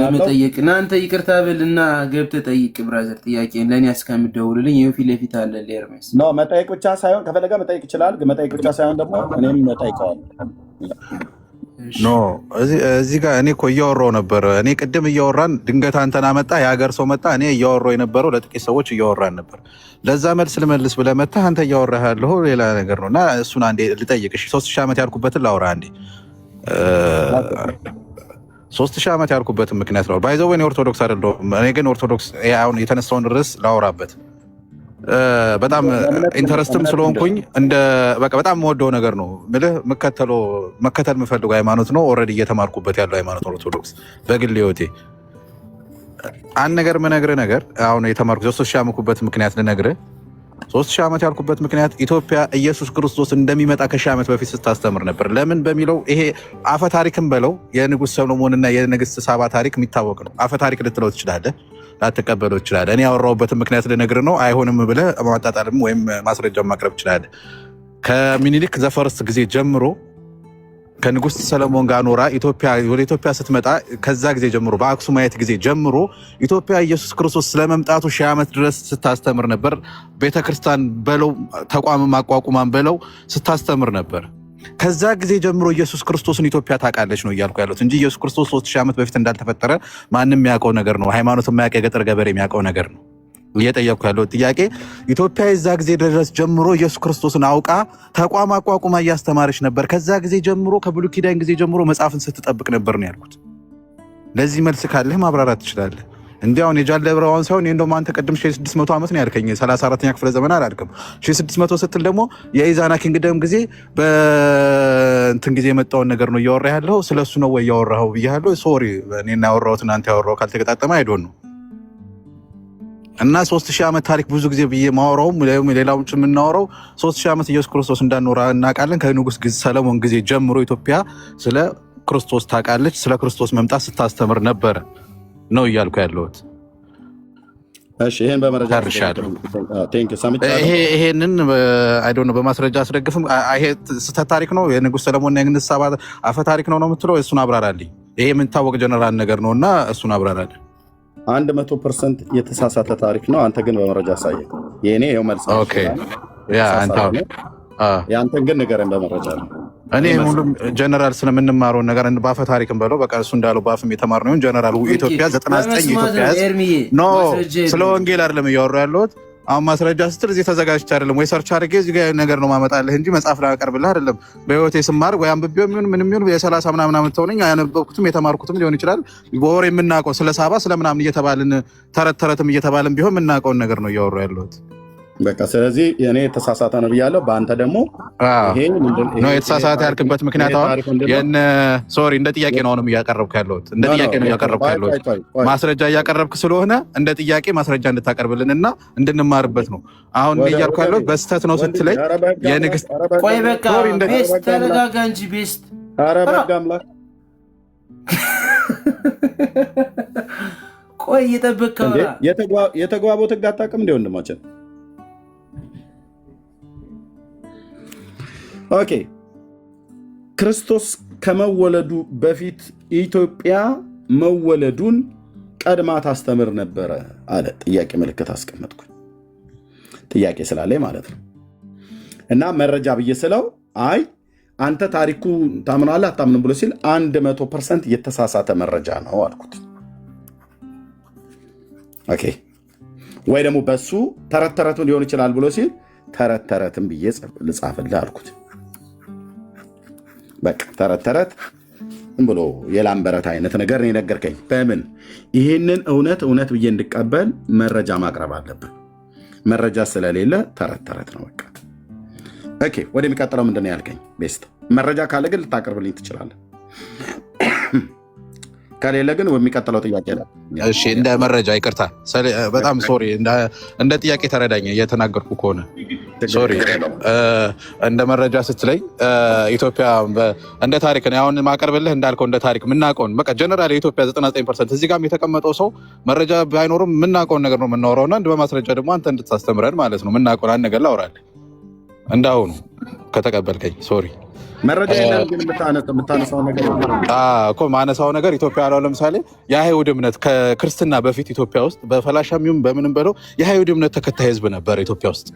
ለመጠየቅ እናንተ ይቅርታ ብልና ገብተህ ጠይቅ ብራዘር። ጥያቄ ለእኔ እስከምደውልልኝ ይኸው ፊት ለፊት አለ ኤርሚያስ። መጠየቅ ብቻ ሳይሆን ከፈለገ መጠየቅ ይችላል። መጠየቅ ብቻ ሳይሆን ደግሞ እኔም እጠይቀዋለሁ። እዚህ ጋር እኔ እኮ እያወራሁ ነበር። እኔ ቅድም እያወራን ድንገት አንተን አመጣ፣ የሀገር ሰው መጣ። እኔ እያወራሁ የነበረው ለጥቂት ሰዎች እያወራን ነበር። ለዛ መልስ ልመልስ ብለህ መጣህ። አንተ እያወራህ ያለሁ ሌላ ነገር ነው እና እሱን አንዴ ልጠይቅ። 3000 ዓመት ያልኩበትን ላውራ አንዴ። 3000 ዓመት ያልኩበትን ምክንያት ነው። ባይዘው እኔ ኦርቶዶክስ አይደለሁም። እኔ ግን ኦርቶዶክስ አሁን የተነሳውን ርዕስ ላውራበት በጣም ኢንተረስትም ስለሆንኩኝ በቃ በጣም የምወደው ነገር ነው። መከተል የምፈልገው ሃይማኖት ነው። ኦልሬዲ እየተማርኩበት ያለው ሃይማኖት ኦርቶዶክስ። በግል ህይወቴ አንድ ነገር የምነግርህ ነገር አሁን የተማርኩት 3000 ዓመት ምክንያት ልነግርህ። 3000 ዓመት ያልኩበት ምክንያት ኢትዮጵያ ኢየሱስ ክርስቶስ እንደሚመጣ ከ1000 ዓመት በፊት ስታስተምር ነበር። ለምን በሚለው ይሄ አፈ ታሪክም በለው የንጉሥ ሰሎሞንና የንግሥት ሳባ ታሪክ የሚታወቅ ነው። አፈ ታሪክ ልትለው ትችላለህ፣ ላትቀበለው ትችላለህ። እኔ ያወራሁበትን ምክንያት ልነግርህ ነው። አይሆንም ብለህ ማጣጣልም ወይም ማስረጃ ማቅረብ ትችላለህ። ከምኒልክ ዘፈርስት ጊዜ ጀምሮ ከንጉሥ ሰለሞን ጋር ኖራ ወደ ኢትዮጵያ ስትመጣ ከዛ ጊዜ ጀምሮ በአክሱማይት ጊዜ ጀምሮ ኢትዮጵያ ኢየሱስ ክርስቶስ ስለመምጣቱ 1000 ዓመት ድረስ ስታስተምር ነበር። ቤተክርስቲያን በለው ተቋም ማቋቁማን በለው ስታስተምር ነበር። ከዛ ጊዜ ጀምሮ ኢየሱስ ክርስቶስን ኢትዮጵያ ታውቃለች ነው እያልኩ ያሉት እንጂ ኢየሱስ ክርስቶስ 3000 ዓመት በፊት እንዳልተፈጠረ ማንም የሚያውቀው ነገር ነው። ሃይማኖት የማያውቅ የገጠር ገበሬ የሚያውቀው ነገር ነው። እየጠየቅኩ ያለው ጥያቄ ኢትዮጵያ የዛ ጊዜ ድረስ ጀምሮ ኢየሱስ ክርስቶስን አውቃ ተቋም አቋቁማ እያስተማረች ነበር። ከዛ ጊዜ ጀምሮ ከብሉይ ኪዳን ጊዜ ጀምሮ መጽሐፍን ስትጠብቅ ነበር ነው ያልኩት። ለዚህ መልስ ካለህ ማብራራት ትችላለህ። እንዲያውን የጃልደብራውን ሳይሆን እንደውም አንተ ቅድም 1600 ዓመት ነው ያልከኝ፣ 34ኛ ክፍለ ዘመን አላልክም። 1600 ስትል ደግሞ የኢዛና ኪንግደም ጊዜ በእንትን ጊዜ የመጣውን ነገር ነው እያወራ ያለው። ስለሱ ነው ወይ እያወራኸው ብያለሁ። ሶሪ እኔና ያወራሁት እናንተ ያወራው ካልተገጣጠመ አይዶን ነው እና 3000 ዓመት ታሪክ ብዙ ጊዜ ብዬ ማወራውም ሌላውም የምናወራው 3000 ዓመት ኢየሱስ ክርስቶስ እንዳኖራ እናውቃለን። ከንጉሥ ሰለሞን ጊዜ ጀምሮ ኢትዮጵያ ስለ ክርስቶስ ታውቃለች፣ ስለ ክርስቶስ መምጣት ስታስተምር ነበረ ነው እያልኩ ያለሁት። እሺ ይሄን በመረጃ ይሄንን አይዶን ነው በማስረጃ አስደግፍም። ይሄ ስህተት ታሪክ ነው የንጉሥ ሰለሞንና የንግሥት ሳባ አፈ ታሪክ ነው የምትለው? እሱን አብራራልኝ። ይሄ የምንታወቅ ጀነራል ነገር ነውና እሱን አብራራልኝ። 100% የተሳሳተ ታሪክ ነው። አንተ ግን በመረጃ አሳየህ። የኔ ይኸው መልስ። ኦኬ ያ አንተን ግን ንገረን በመረጃ ነው። እኔ ሁሉም ጀነራል ስለምንማረው ነገር በአፈ ታሪክም በለው በቃ እሱ እንዳለው በአፍም የተማርነው ይሁን ጀነራል ኢትዮጵያ 99 ኢትዮጵያ ኖ ስለ ወንጌል አይደለም እያወራሁ ያለሁት። አሁን ማስረጃ ስትል እዚህ ተዘጋጅቼ አይደለም ወይ ሰርች አድርጌ እዚህ ጋር ነገር ነው ማመጣልህ እንጂ መጽሐፍ ላቀርብልህ አይደለም። በህይወቴ ስማር ወይ አንብቤው ምንም ይሁን የ30 ምናምን ዓመት ተሆነኝ ያነበብኩትም የተማርኩትም ሊሆን ይችላል። በወሬ የምናውቀው ስለ ሳባ ስለምናምን እየተባልን ተረትም እየተባልን ቢሆን የምናውቀውን ነገር ነው እያወራሁ ያለሁት። በቃ ስለዚህ እኔ የተሳሳተ ነው ብያለሁ። በአንተ ደግሞ ይሄ ነው የተሳሳተ ያልክበት ምክንያት አሁን ሶሪ እንደ ጥያቄ ነው አሁንም እያቀረብኩ ያለሁት እንደ ጥያቄ ነው እያቀረብኩ ያለሁት። ማስረጃ እያቀረብክ ስለሆነ እንደ ጥያቄ ማስረጃ እንድታቀርብልንና እንድንማርበት ነው። አሁን እያልኩ ያለሁት በስተት ነው ስትለኝ የንግስት ቆይ በቃ ቤስት ተረጋጋ እንጂ ቤስት ኧረ በቃ አምላክ ቆይ እየጠበቅከው የተግባቦት ህግ አታውቅም እንደ ወንድማችን። ኦኬ ክርስቶስ ከመወለዱ በፊት ኢትዮጵያ መወለዱን ቀድማ ታስተምር ነበረ አለ። ጥያቄ ምልክት አስቀመጥኩኝ። ጥያቄ ስላለኝ ማለት ነው። እና መረጃ ብዬ ስለው አይ አንተ ታሪኩ ታምናለህ አታምንም ብሎ ሲል 100% የተሳሳተ መረጃ ነው አልኩት። ኦኬ ወይ ደግሞ በሱ ተረት ተረቱን ሊሆን ይችላል ብሎ ሲል ተረት ተረትን ብዬ ልጻፍልህ አልኩት። በቃ ተረት ተረት ብሎ የላምበረት አይነት ነገር ነው የነገርከኝ። በምን ይህንን እውነት ብዬ እንድቀበል መረጃ ማቅረብ አለብን። መረጃ ስለሌለ ተረት ተረት ነው በቃ። ኦኬ ወደሚቀጥለው ምንድን ነው ያልከኝ? ቤስት መረጃ ካለ ግን ልታቀርብልኝ ትችላለህ። ከሌለ ግን የሚቀጥለው ጥያቄ ነው። እሺ እንደ መረጃ ይቅርታ፣ በጣም ሶሪ፣ እንደ ጥያቄ ተረዳኝ እየተናገርኩ ከሆነ ሶሪ። እንደ መረጃ ስትለኝ ኢትዮጵያ እንደ ታሪክ ነው አሁን ማቀርብልህ እንዳልከው እንደ ታሪክ የምናውቀውን በቃ ጀነራል የኢትዮጵያ 99% እዚህ ጋር የተቀመጠው ሰው መረጃ ባይኖርም የምናውቀውን ነገር ነው የምናወራውና በማስረጃ ደግሞ አንተ እንድታስተምረን ማለት ነው የምናውቀውን አንድ ነገር ላውራልህ እንዳሁኑ ከተቀበልከኝ ሶሪ። መረጃ የለም ግን የምታነሳው ነገር እኮ ማነሳው ነገር ኢትዮጵያ ያለው ለምሳሌ የአይሁድ እምነት ከክርስትና በፊት ኢትዮጵያ ውስጥ በፈላሻሚውም በምንም በለው የአይሁድ እምነት ተከታይ ህዝብ ነበር ኢትዮጵያ ውስጥ።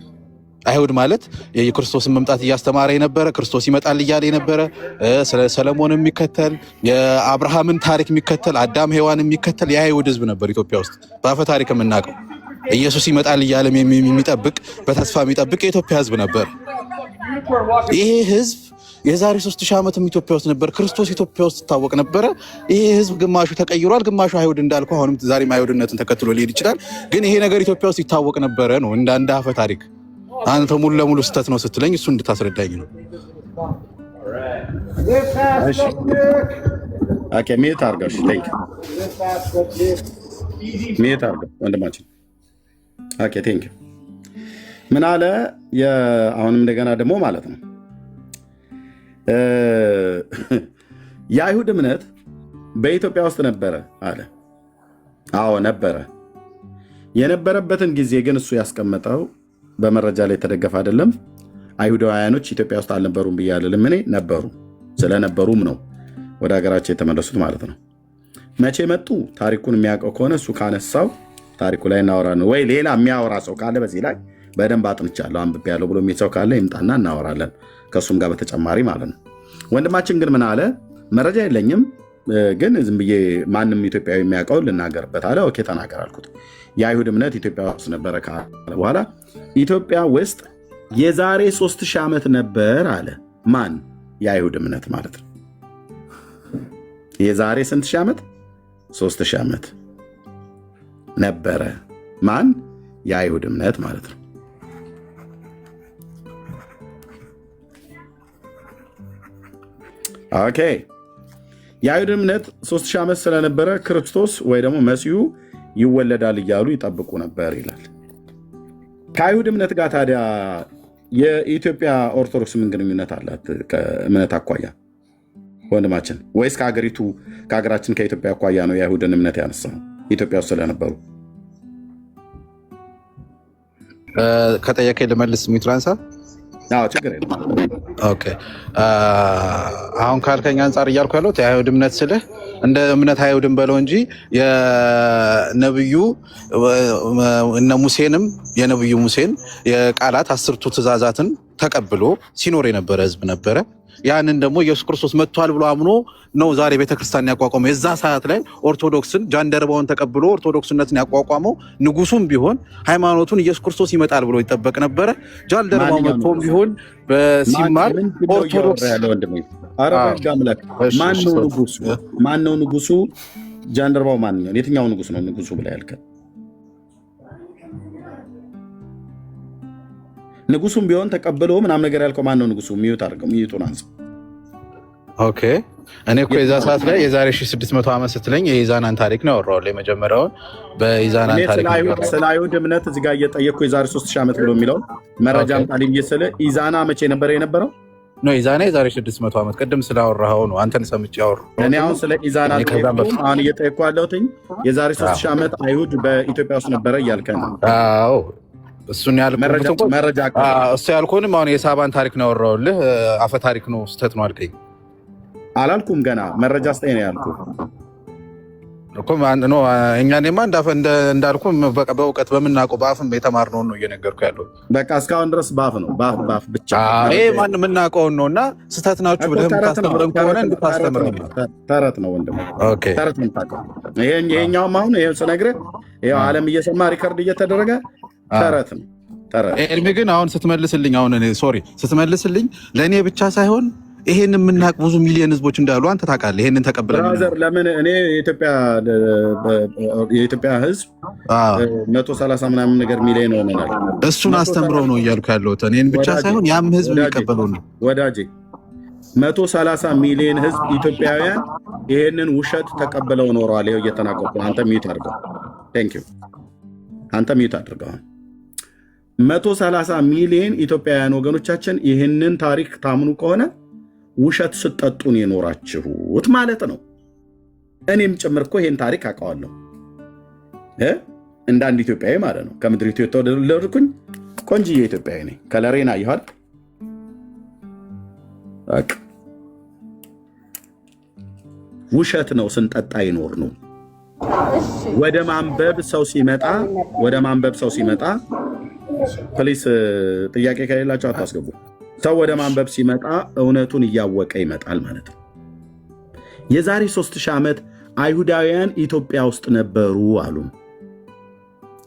አይሁድ ማለት የክርስቶስን መምጣት እያስተማረ የነበረ ክርስቶስ ይመጣል እያለ የነበረ ስለ ሰለሞን የሚከተል የአብርሃምን ታሪክ የሚከተል አዳም ሔዋን የሚከተል የአይሁድ ህዝብ ነበር ኢትዮጵያ ውስጥ በአፈ ታሪክ የምናውቀው። ኢየሱስ ይመጣል እያለ የሚጠብቅ በተስፋ የሚጠብቅ የኢትዮጵያ ህዝብ ነበር። ይሄ ህዝብ የዛሬ 3000 ዓመትም ኢትዮጵያ ውስጥ ነበር። ክርስቶስ ኢትዮጵያ ውስጥ ይታወቅ ነበረ። ይሄ ህዝብ ግማሹ ተቀይሯል፣ ግማሹ አይሁድ እንዳልኩ አሁንም ዛሬም አይሁድነትን ተከትሎ ሊሄድ ይችላል። ግን ይሄ ነገር ኢትዮጵያ ውስጥ ይታወቅ ነበረ ነው እንደ አፈ ታሪክ። አንተ ሙሉ ለሙሉ ስተት ነው ስትለኝ እሱ እንድታስረዳኝ ነው። እሺ ኦኬ ሚት አርጋሽ ቴንክ ሚት አርጋ ወንድማችን ኦኬ ቴንክ ምን አለ? አሁንም እንደገና ደግሞ ማለት ነው የአይሁድ እምነት በኢትዮጵያ ውስጥ ነበረ አለ። አዎ ነበረ። የነበረበትን ጊዜ ግን እሱ ያስቀመጠው በመረጃ ላይ የተደገፈ አይደለም። አይሁዳውያኖች ኢትዮጵያ ውስጥ አልነበሩም ብዬ አልልም። እኔ ነበሩ፣ ስለነበሩም ነው ወደ ሀገራቸው የተመለሱት ማለት ነው። መቼ መጡ? ታሪኩን የሚያውቀው ከሆነ እሱ ካነሳው ታሪኩ ላይ እናወራ ነው። ወይ ሌላ የሚያወራ ሰው ካለ በዚህ ላይ በደንብ አጥንቻለሁ አንብቤያለሁ ብሎ የሚል ሰው ካለ ይምጣና እናወራለን፣ ከእሱም ጋር በተጨማሪ ማለት ነው። ወንድማችን ግን ምን አለ? መረጃ የለኝም ግን ዝም ብዬ ማንም ኢትዮጵያዊ የሚያውቀው ልናገርበት አለ። ኦኬ ተናገር አልኩት። የአይሁድ እምነት ኢትዮጵያ ውስጥ ነበረ ካለ በኋላ ኢትዮጵያ ውስጥ የዛሬ 3000 ዓመት ነበር አለ። ማን? የአይሁድ እምነት ማለት ነው። የዛሬ ስንት ሺህ ዓመት? 3000 ዓመት ነበረ። ማን? የአይሁድ እምነት ማለት ነው። ኦኬ የአይሁድ እምነት 3000 ዓመት ስለነበረ ክርስቶስ ወይ ደግሞ መሲሁ ይወለዳል እያሉ ይጠብቁ ነበር ይላል። ከአይሁድ እምነት ጋር ታዲያ የኢትዮጵያ ኦርቶዶክስ ምን ግንኙነት አላት ከእምነት አኳያ ወንድማችን? ወይስ ከሀገራችን ከኢትዮጵያ አኳያ ነው የአይሁድን እምነት ያነሳው ኢትዮጵያ ውስጥ ስለነበሩ? ከጠየቀኝ ልመልስ ሚትራንሳ ችግር የለም። ኦኬ አሁን ካልከኝ አንጻር እያልኩ ያለሁት የአይሁድ እምነት ስልህ እንደ እምነት አይሁድን በለው እንጂ የነብዩ እነ ሙሴንም የነብዩ ሙሴን የቃላት 10ቱ ትእዛዛትን ተቀብሎ ሲኖር የነበረ ህዝብ ነበረ። ያንን ደግሞ ኢየሱስ ክርስቶስ መጥቷል ብሎ አምኖ ነው ዛሬ ቤተክርስቲያን ያቋቋመው። የዛ ሰዓት ላይ ኦርቶዶክስን ጃንደረባውን ተቀብሎ ኦርቶዶክስነትን ያቋቋመው ንጉሱም ቢሆን ሃይማኖቱን ኢየሱስ ክርስቶስ ይመጣል ብሎ ይጠበቅ ነበረ። ጃንደረባው መጥቶም ቢሆን በሲማር ኦርቶዶክስ ማነው ንጉሱ? ጃንደረባው ማን ነው? የትኛው ንጉስ ነው ንጉሱ ብላ ያልከን? ንጉሱም ቢሆን ተቀብሎ ምናምን ነገር ያልከው ማን ነው ንጉሱ? ሚዩት አድርገው፣ ሚዩቱን አንሳ። ኦኬ እኔ እኮ የዛ ሰዓት ላይ የዛሬ 1600 ዓመት ስትለኝ የኢዛናን ታሪክ ነው ያወራሁት። የመጀመሪያውን በኢዛናን ታሪክ ነው። ስለ አይሁድ እምነት እዚህ ጋር እየጠየቅኩ የዛሬ 3000 ዓመት ብሎ የሚለውን መረጃ አምጣልኝ ስለ ኢዛና መቼ ነበር የነበረው? ነው ኢዛና የዛሬ 600 ዓመት ቅድም ስላወራኸው ነው አንተን ሰምቼ ያወራሁት። እኔ አሁን ስለ ኢዛና አሁን እየጠየቅኩ ያለሁት የዛሬ 3000 ዓመት አይሁድ በኢትዮጵያ ውስጥ ነበረ እያልከን ነው? አዎ እሱን መረጃ እሱ ያልኩህንም አሁን የሳባን ታሪክ ነው ያወራሁልህ። አፈ ታሪክ ነው ስህተት ነው አልከኝ። አላልኩም ገና መረጃ ስጠኝ ነው ያልኩህ እኮ። እኛኔማ እንዳልኩ በእውቀት በምናውቀው በአፍም የተማርነውን ነው እየነገርኩህ ያለው። በቃ እስካሁን ድረስ በአፍ ነው በአፍ ብቻ። ይሄ ማን የምናውቀውን ነው እና ስህተት ናችሁ ብለህ የምታስተምረን ከሆነ እንድታስተምረን። ተረት ነው ወንድም፣ ተረት ነው የምታውቀው። ይሄኛውም አሁን ይሄ ስነግርህ ይኸው ዓለም እየሰማ ሪከርድ እየተደረገ ተረት ነው። ኤርሚ ግን አሁን ስትመልስልኝ ለእኔ ብቻ ሳይሆን ይሄን የምናውቅ ብዙ ሚሊዮን ህዝቦች እንዳሉ አንተ ታውቃለህ። ይሄንን ተቀብለን ለምን እኔ የኢትዮጵያ ህዝብ 130 ምናምን ነገር ሚሊዮን ሆነናል። እሱን አስተምረው ነው እያልኩ ያለሁት። እኔን ብቻ ሳይሆን ያም ህዝብ የሚቀበለው ነው ወዳጄ። 130 ሚሊዮን ህዝብ ኢትዮጵያውያን ይሄንን ውሸት ተቀብለው ኖረዋል። ይኸው እየተናገርኩ አንተ ሚዩት አድርገው። ቴንክ ዩ አንተ ሚዩት አድርገው። 130 ሚሊዮን ኢትዮጵያውያን ወገኖቻችን ይህንን ታሪክ ታምኑ ከሆነ ውሸት ስጠጡን የኖራችሁት ማለት ነው። እኔም ጭምር እኮ ይህን ታሪክ አውቀዋለሁ እንደ አንድ ኢትዮጵያዊ ማለት ነው። ከምድሪቱ የተወለድኩኝ ቆንጅዬ ኢትዮጵያዊ ነኝ። ከለሬን አየኋል። ውሸት ነው ስንጠጣ ይኖር ነው። ወደ ማንበብ ሰው ሲመጣ ፕሊስ ጥያቄ ከሌላቸው አታስገቡ። ሰው ወደ ማንበብ ሲመጣ እውነቱን እያወቀ ይመጣል ማለት ነው። የዛሬ 3000 ዓመት አይሁዳውያን ኢትዮጵያ ውስጥ ነበሩ አሉ።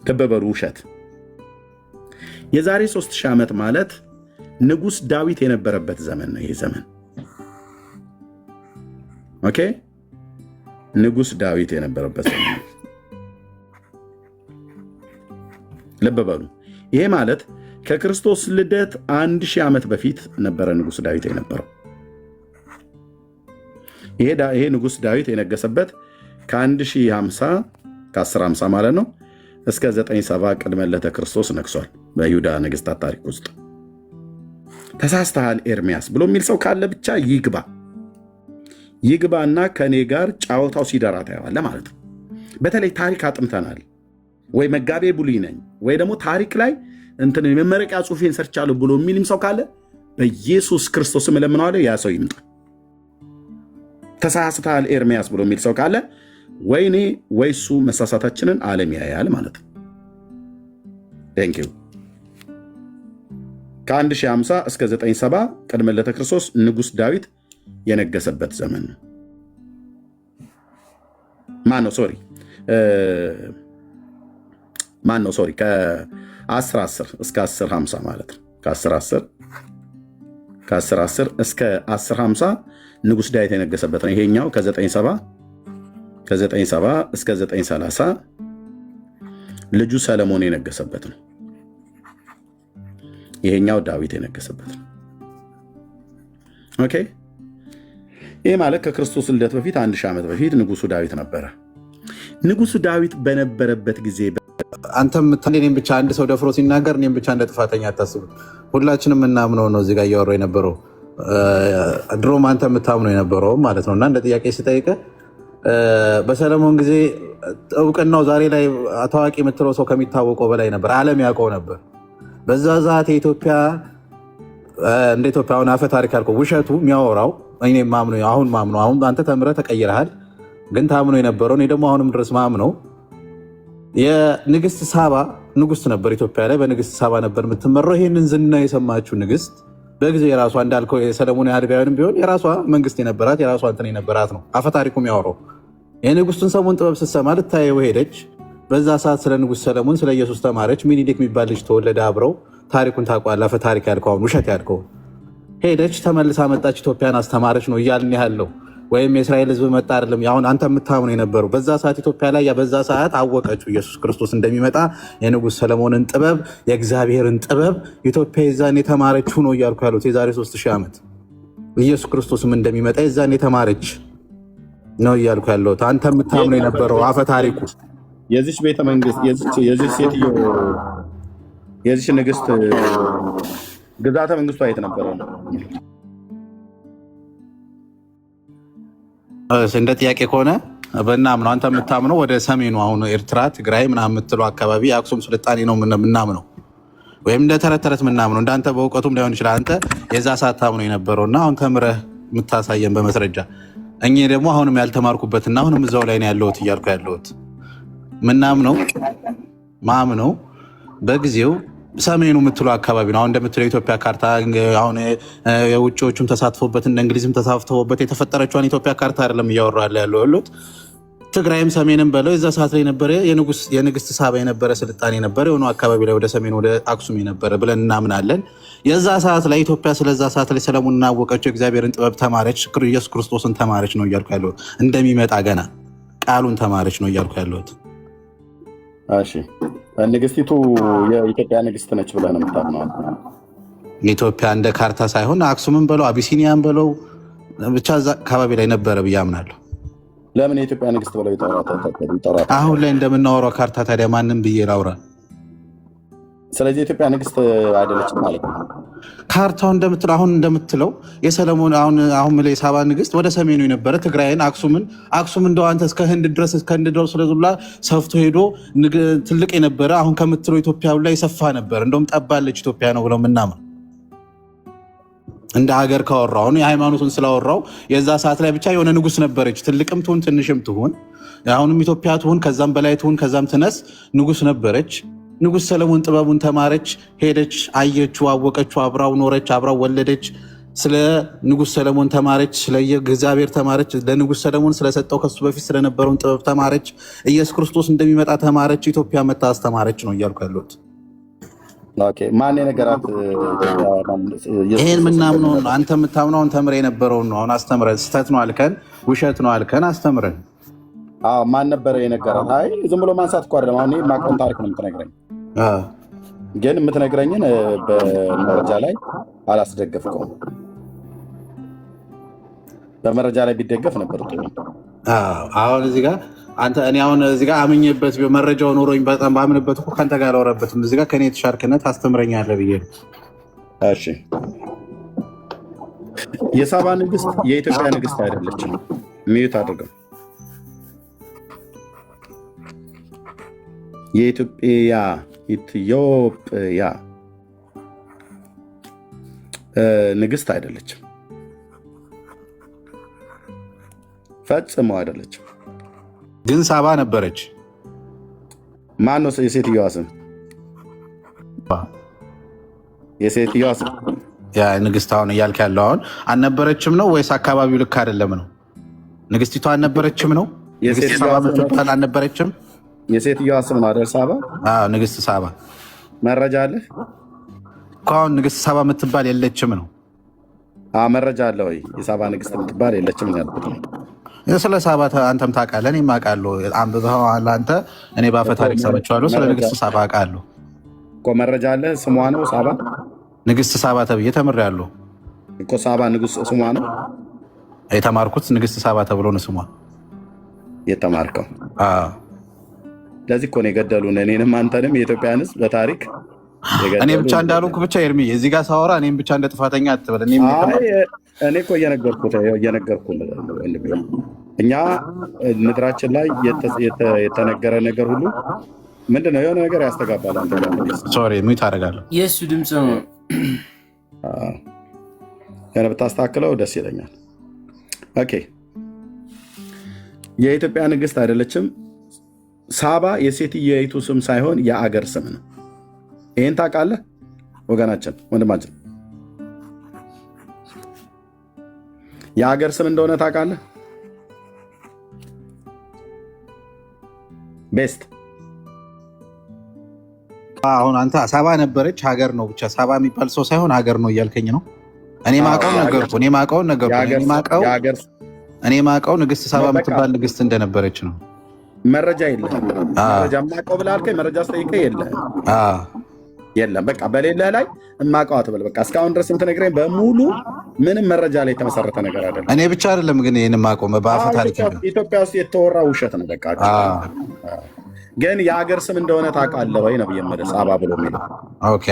ከበበሩ ውሸት። የዛሬ 3000 ዓመት ማለት ንጉሥ ዳዊት የነበረበት ዘመን ነው። ይሄ ዘመን ኦኬ፣ ንጉሥ ዳዊት የነበረበት ዘመን ነው። ልብ በሉ። ይሄ ማለት ከክርስቶስ ልደት 1000 ዓመት በፊት ነበረ ንጉሥ ዳዊት የነበረው። ይሄ ንጉሥ ዳዊት የነገሰበት ከ1050 ማለት ነው እስከ 97 ቅድመ ልደተ ክርስቶስ ነግሷል። በይሁዳ ነገስታት ታሪክ ውስጥ ተሳስተሃል ኤርሚያስ ብሎ የሚል ሰው ካለ ብቻ ይግባና ከኔ ጋር ጫወታው ሲደራ ታየዋለህ ማለት ነው። በተለይ ታሪክ አጥምተናል ወይ መጋቤ ብሉይ ነኝ ወይ ደግሞ ታሪክ ላይ እንትን የመመረቂያ ጽሑፌን ሰርቻለሁ ብሎ የሚልም ሰው ካለ በኢየሱስ ክርስቶስም እለምነዋለሁ ያ ሰው ይምጣ። ተሳስተሃል ኤርሚያስ ብሎ የሚል ሰው ካለ ወይኔ ወይሱ መሳሳታችንን ዓለም ያያል ማለት ነው። ቴንኪው። ከ1050 እስከ 970 ቅድመ ልደተ ክርስቶስ ንጉሥ ዳዊት የነገሰበት ዘመን ነው። ሶሪ ከ1010 እስከ 1050 ማለት ነው። ከ1010 እስከ 1050 ንጉሥ ዳዊት የነገሰበት ነው። ይሄኛው ከ970 እስከ 930 ልጁ ሰለሞን የነገሰበት ነው። ይሄኛው ዳዊት የነገሰበት ነው። ኦኬ። ይህ ማለት ከክርስቶስ ልደት በፊት 1000 ዓመት በፊት ንጉሱ ዳዊት ነበረ። ንጉሱ ዳዊት በነበረበት ጊዜ አንተም እኔም ብቻ አንድ ሰው ደፍሮ ሲናገር እኔም ብቻ እንደ ጥፋተኛ አታስቡት። ሁላችንም የምናምነው ነው። እዚህ ጋር እያወራሁ የነበረው ድሮም አንተ የምታምነው የነበረው ማለት ነው። እና እንደ ጥያቄ ስጠይቀ በሰለሞን ጊዜ እውቅናው ዛሬ ላይ ታዋቂ የምትለው ሰው ከሚታወቀው በላይ ነበር። ዓለም ያውቀው ነበር። በዛ ሰዓት የኢትዮጵያ እንደ ኢትዮጵያ አሁን አፈ ታሪክ ያልከው ውሸቱ የሚያወራው እኔ ማምነው አሁን አንተ ተምረህ ተቀይረሃል፣ ግን ታምኖ የነበረው እኔ ደግሞ አሁንም ድረስ ማምነው የንግስት ሳባ ንጉስት ነበር ኢትዮጵያ ላይ። በንግስት ሳባ ነበር የምትመራው። ይህንን ዝና የሰማችው ንግስት በጊዜ የራሷ እንዳልከው የሰለሞን አድጋዊንም ቢሆን የራሷ መንግስት የነበራት የራሷ እንትን የነበራት ነው አፈ ታሪኩ የሚያወራው። የንጉስቱን ሰሞን ጥበብ ስትሰማ ልታየው ሄደች። በዛ ሰዓት ስለ ንጉስ ሰለሞን ስለ ኢየሱስ ተማረች። ሚኒሊክ የሚባል ልጅ ተወለደ። አብረው ታሪኩን ታውቋል። አፈ ታሪክ ያልከው አሁን ውሸት ያልከው ሄደች፣ ተመልሳ መጣች፣ ኢትዮጵያን አስተማረች ነው እያልን ያለው። ወይም የእስራኤል ህዝብ መጣ አይደለም። አሁን አንተ የምታምነው የነበረው በዛ ሰዓት ኢትዮጵያ ላይ በዛ ሰዓት አወቀችው ኢየሱስ ክርስቶስ እንደሚመጣ። የንጉስ ሰለሞንን ጥበብ የእግዚአብሔርን ጥበብ ኢትዮጵያ የዛን የተማረችው ነው እያልኩ ያሉት የዛሬ 3000 ዓመት ኢየሱስ ክርስቶስም እንደሚመጣ የዛን የተማረች ነው እያልኩ ያለሁት። አንተ የምታምነው የነበረው አፈ ታሪኩ የዚች ቤተ መንግስት የዚች ሴትዮ የዚች ንግስት ግዛተ መንግስቷ የት ነበረው ነው? እንደ ጥያቄ ከሆነ በእናምነው አንተ የምታምነው ወደ ሰሜኑ አሁን ኤርትራ፣ ትግራይ ምናምን የምትለው አካባቢ የአክሱም ስልጣኔ ነው የምናምነው፣ ወይም እንደ ተረት ተረት የምናምነው። እንዳንተ በእውቀቱም ላይሆን ይችላል። አንተ የዛ ሰዓት ታምነው የነበረው እና አሁን ተምረህ የምታሳየን በመስረጃ እኔ ደግሞ አሁንም ያልተማርኩበትና አሁንም እዛው ላይ ነው ያለሁት እያልኩ ያለሁት ማምነው በጊዜው ሰሜኑ የምትለው አካባቢ ነው። አሁን እንደምትለው የኢትዮጵያ ካርታ አሁን የውጭዎቹም ተሳትፎበት እንደ እንግሊዝም ተሳትፎበት የተፈጠረችዋን ኢትዮጵያ ካርታ አይደለም እያወራለ ያለሁት። ትግራይም ሰሜንም በለው የዛ ሰዓት ላይ የነበረ የንግስት ሳባ የነበረ ስልጣኔ ነበረ የሆነ አካባቢ ላይ ወደ ሰሜን ወደ አክሱም የነበረ ብለን እናምናለን። የዛ ሰዓት ላይ ኢትዮጵያ ስለዛ ሰዓት ላይ ሰለሞን እናወቀችው የእግዚአብሔርን ጥበብ ተማረች፣ ኢየሱስ ክርስቶስን ተማረች ነው እያልኩ ያለሁት። እንደሚመጣ ገና ቃሉን ተማረች ነው እያልኩ ያለሁት። እሺ ንግስቲቱ የኢትዮጵያ ንግስት ነች ብለህ ነው የምታምነው? ኢትዮጵያ እንደ ካርታ ሳይሆን አክሱምን በለው አቢሲኒያን በለው ብቻ እዛ አካባቢ ላይ ነበረ ብዬ አምናለሁ። ለምን የኢትዮጵያ ንግስት ብለው ይጠሯታል? አሁን ላይ እንደምናወራው ካርታ ታዲያ ማንም ብዬ ላውራ? ስለዚህ የኢትዮጵያ ንግስት አይደለችም ማለት ነው። ካርታው አሁን እንደምትለው የሰለሞን አሁን የሳባ ንግስት ወደ ሰሜኑ የነበረ ትግራይን አክሱም እንደው አንተ እስከ ህንድ ድረስ ስለዙላ ሰፍቶ ሄዶ ትልቅ የነበረ አሁን ከምትለው ኢትዮጵያ ላይ የሰፋ ነበር። እንደውም ጠባለች ኢትዮጵያ ነው ብለው ምናምን እንደ ሀገር ካወራው አሁን የሃይማኖቱን ስላወራው የዛ ሰዓት ላይ ብቻ የሆነ ንጉስ ነበረች። ትልቅም ትሁን ትንሽም ትሁን አሁንም ኢትዮጵያ ትሁን ከዛም በላይ ትሁን ከዛም ትነስ ንጉስ ነበረች። ንጉስ ሰለሞን ጥበቡን ተማረች፣ ሄደች፣ አየችው፣ አወቀችው፣ አብራው ኖረች፣ አብራው ወለደች። ስለ ንጉስ ሰለሞን ተማረች፣ ስለ እግዚአብሔር ተማረች። ለንጉስ ሰለሞን ስለሰጠው ከሱ በፊት ስለነበረውን ጥበብ ተማረች። ኢየሱስ ክርስቶስ እንደሚመጣ ተማረች። ኢትዮጵያ መታ አስተማረች ነው እያልኩ ያለሁት። ማን የነገራት? ይሄን ምናምነው አንተ የምታምነውን ተምረ የነበረውን ነው። አሁን አስተምረን። ስህተት ነው አልከን፣ ውሸት ነው አልከን፣ አስተምረን። ማን ነበረ የነገራት? አይ ዝም ብሎ ማንሳት እኮ አይደለም። አሁን የማውቀውን ታሪክ ነው የምትነግረኝ፣ ግን የምትነግረኝን በመረጃ ላይ አላስደገፍከውም። በመረጃ ላይ ቢደገፍ ነበር ጥሩ። አሁን እዚህ ጋር አንተ እኔ አሁን እዚህ ጋር አምኜበት መረጃው ኖሮኝ በጣም ባምንበት እኮ ከአንተ ጋር አላወራበትም። እዚህ ጋር ከኔ የተሻርክነት አስተምረኛለህ ብዬ ነው። እሺ የሳባ ንግስት የኢትዮጵያ ንግስት አይደለችም። ሚዩት አድርገው። የኢትዮጵያ ንግስት አይደለችም፣ ፈጽሞ አይደለችም። ግን ሳባ ነበረች። ማን ነው የሴትዮዋ ስም? የሴትዮዋ ስም ያ ንግስት አሁን እያልክ ያለው አሁን አልነበረችም ነው ወይስ አካባቢው ልክ አይደለም ነው? ንግስቲቷ አልነበረችም ነው? ንግስት ሳባ ምትባል አልነበረችም? የሴትዮዋ ስም ነው አይደል? ሳባ። ንግስት ሳባ መረጃ አለ እኮ አሁን ንግስት ሳባ ምትባል የለችም ነው? መረጃ አለ ወይ? የሳባ ንግስት ምትባል የለችም ያልኩት። ስለ ሳባ አንተም ታውቃለህ፣ እኔም አውቃለሁ። አንብበኸዋል አንተ። እኔ በአፈ ታሪክ ሰምቼዋለሁ። ስለ ንግስት ሳባ አውቃለሁ እኮ። መረጃ አለ? ስሟ ነው ሳባ? ንግስት ሳባ ተብዬ ተምሬያለሁ እኮ። ሳባ ንጉስ ስሟ ነው የተማርኩት። ንግስት ሳባ ተብሎ ነው ስሟ የተማርከው። ለዚህ እኮ ነው የገደሉን፣ እኔንም አንተንም የኢትዮጵያን ሕዝብ በታሪክ እኔ ብቻ እንዳልሆንኩ ብቻ ኤርሚ እዚህ ጋር ሳወራ እኔም ብቻ እንደ ጥፋተኛ አትበል። እኔ እኮ እየነገርኩህ እኛ ምድራችን ላይ የተነገረ ነገር ሁሉ ምንድን ነው? የሆነ ነገር ያስተጋባል። ሶሪ ሚዩት አደርጋለሁ። የእሱ ድምፅ ነው። ብታስተካክለው ደስ ይለኛል። ኦኬ የኢትዮጵያ ንግስት አይደለችም። ሳባ የሴትየይቱ ስም ሳይሆን የአገር ስም ነው። ይህን ታውቃለህ ወገናችን፣ ወንድማችን? የአገር ስም እንደሆነ ታውቃለህ? ቤስት አሁን አንተ ሳባ ነበረች ሀገር ነው ብቻ ሳባ የሚባል ሰው ሳይሆን ሀገር ነው እያልከኝ ነው? እኔ ማውቀው ነገርኩህ። እኔ ማውቀው ንግስት ሳባ የምትባል ንግስት እንደነበረች ነው። መረጃ የለህም። መረጃ የማውቀው ብለህ አልከኝ። መረጃ ስጠይቀህ የለም። በቃ በሌለህ ላይ የማውቀው አትበል። በቃ እስካሁን ድረስ የምትነግረኝ በሙሉ ምንም መረጃ ላይ የተመሰረተ ነገር አይደለም። እኔ ብቻ አይደለም ግን ይህን የማውቀው በአፈ ታሪክ ኢትዮጵያ ውስጥ የተወራ ውሸት ነው። በቃ ግን የሀገር ስም እንደሆነ ታውቃለህ ወይ ነው የምልህ። ሳባ ብሎ የሚለው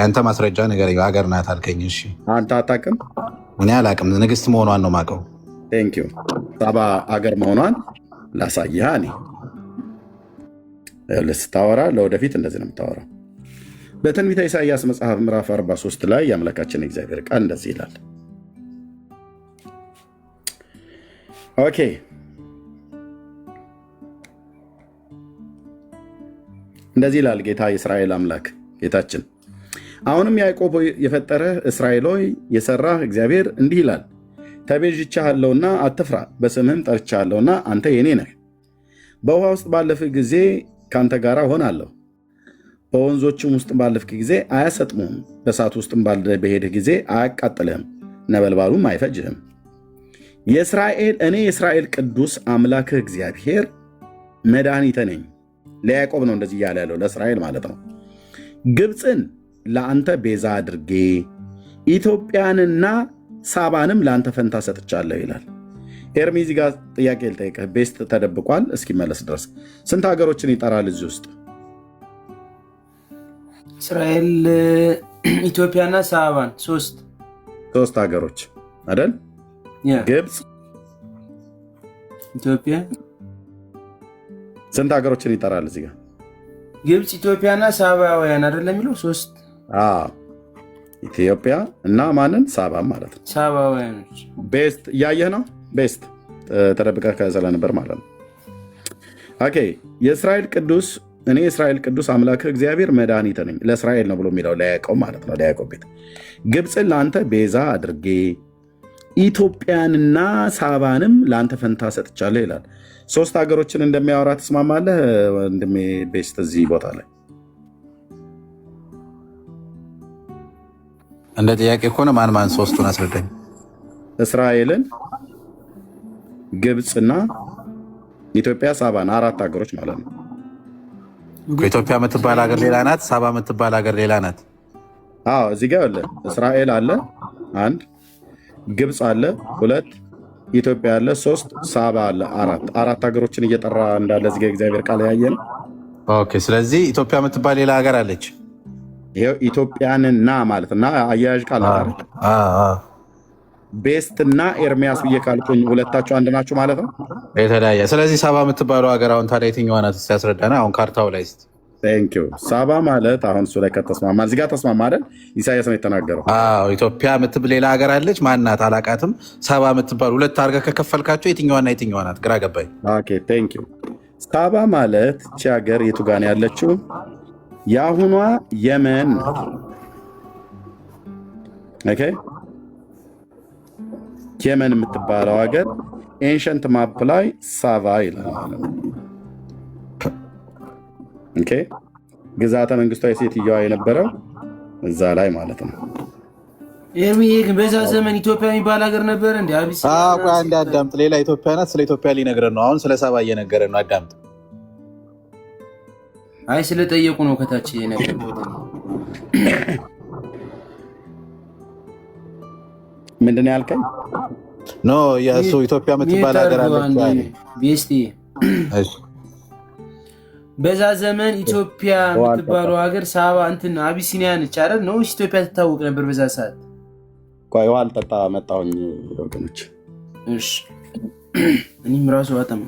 አንተ ማስረጃ ነገር ሀገር ናት አልከኝ። እሺ አንተ አታውቅም? እኔ አላውቅም። ንግስት መሆኗን ነው የማውቀው። ቴንክ ዩ። ሳባ ሀገር መሆኗን ላሳይህ። እኔ ስታወራ ለወደፊት እንደዚህ ነው የምታወራው። በትንቢተ ኢሳይያስ መጽሐፍ ምዕራፍ 43 ላይ የአምላካችን እግዚአብሔር ቃል እንደዚህ ይላል። ኦኬ እንደዚህ ይላል ጌታ የእስራኤል አምላክ ጌታችን፣ አሁንም ያዕቆብ የፈጠረህ እስራኤል ሆይ የሰራህ እግዚአብሔር እንዲህ ይላል፣ ተቤዥቻለሁና አትፍራ፣ በስምህም ጠርቻለሁና አንተ የኔ ነህ። በውሃ ውስጥ ባለፍህ ጊዜ ከአንተ ጋር እሆናለሁ፣ በወንዞችም ውስጥ ባለፍክ ጊዜ አያሰጥሙህም፣ በእሳት ውስጥም በሄድህ ጊዜ አያቃጥልህም፣ ነበልባሉም አይፈጅህም። እኔ የእስራኤል ቅዱስ አምላክህ እግዚአብሔር መድኃኒቴ ነኝ። ለያዕቆብ ነው እንደዚህ እያለ ያለው፣ ለእስራኤል ማለት ነው። ግብፅን ለአንተ ቤዛ አድርጌ ኢትዮጵያንና ሳባንም ለአንተ ፈንታ ሰጥቻለሁ ይላል። ኤርሚ እዚህ ጋር ጥያቄ ልጠይቅህ። ቤስት ተደብቋል እስኪመለስ ድረስ ስንት ሀገሮችን ይጠራል እዚህ ውስጥ? እስራኤል፣ ኢትዮጵያና ሳባን ሶስት ሀገሮች አይደል? ግብፅ፣ ኢትዮጵያ። ስንት ሀገሮችን ይጠራል እዚህ ጋር? ግብፅ፣ ኢትዮጵያና ሳባውያን አይደለም የሚለው ሶስት። ኢትዮጵያ እና ማንን? ሳባ ማለት ነው። ሳባውያኖች። ቤስት እያየህ ነው። ቤስት ተደብቀህ ስለነበር ማለት ነው። ኦኬ የእስራኤል ቅዱስ እኔ የእስራኤል ቅዱስ አምላክህ እግዚአብሔር መድኃኒቴ ነኝ። ለእስራኤል ነው ብሎ የሚለው ለያዕቆብ ማለት ነው። ለያዕቆብ ቤት ግብፅን ለአንተ ቤዛ አድርጌ ኢትዮጵያንና ሳባንም ለአንተ ፈንታ ሰጥቻለሁ ይላል። ሶስት ሀገሮችን እንደሚያወራ ትስማማለህ ወንድሜ? ቤስት እዚህ ቦታ ላይ እንደ ጥያቄ ከሆነ ማን ማን ሶስቱን አስረዳኝ። እስራኤልን፣ ግብፅና ኢትዮጵያ፣ ሳባን አራት ሀገሮች ማለት ነው። ኢትዮጵያ የምትባል ሀገር ሌላ ናት፣ ሳባ የምትባል ሀገር ሌላ ናት። እዚህ ጋር አለ እስራኤል አለ አንድ፣ ግብፅ አለ ሁለት፣ ኢትዮጵያ አለ 3 ሳባ አለ 4 ሀገሮችን እየጠራ እንዳለ እዚህ ጋር እግዚአብሔር ቃል ያየን። ኦኬ። ስለዚህ ኢትዮጵያ የምትባል ሌላ ሀገር አለች። ይሄው ኢትዮጵያንና ማለት እና አያያዥ ቃል ነው። ቤስት እና ኤርሚያስ ብዬ ካልኩኝ ሁለታቸው አንድ ናቸው ማለት ነው። የተለያየ። ስለዚህ ሳባ የምትባለው ሀገር አሁን ታዲያ የትኛዋ ናት ሲያስረዳና አሁን ካርታው ላይ እስኪ። ቴንክ ዩ። ሳባ ማለት አሁን እሱ ላይ ከተስማማ እዚህ ጋር ተስማማ አይደል? ኢሳያስ ነው የተናገረው። ኢትዮጵያ የምትባል ሌላ ሀገር አለች። ማናት? አላቃትም። ሳባ የምትባል ሁለት አድርገህ ከከፈልካቸው የትኛዋና የትኛዋ ናት? ግራ ገባኝ። ኦኬ ቴንክ ዩ። ሳባ ማለት እቺ ሀገር የቱ ጋር ነው ያለችው? የአሁኗ የመን። ኦኬ የመን የምትባለው ሀገር ኤንሸንት ማፕ ላይ ሳባ ይላል ማለት ነው። ኦኬ ግዛተ መንግስቷ የሴትዮዋ የነበረው እዛ ላይ ማለት ነው። ኤርሚዬ ግን በዛ ዘመን ኢትዮጵያ የሚባል ሀገር ነበር እንዴ? አቢስ አንድ አዳምጥ። ሌላ ኢትዮጵያ ናት። ስለ ኢትዮጵያ ሊነግረን ነው። አሁን ስለ ሳባ እየነገረን ነው። አዳምጥ። አይ ስለጠየቁ ነው ከታች የነገርኩት። ምንድን ነው ያልከኝ? ኖ የእሱ ኢትዮጵያ የምትባል ሀገር አለች። ቤስቲ በዛ ዘመን ኢትዮጵያ የምትባለው ሀገር ሳባ እንትን አቢሲኒያ ነች አይደል? ነው ኢትዮጵያ ትታወቅ ነበር በዛ ሰዓት። ቆይ ውሃ ልጠጣ መጣሁኝ ወገኖች። እሺ እኔም ራሱ በጣም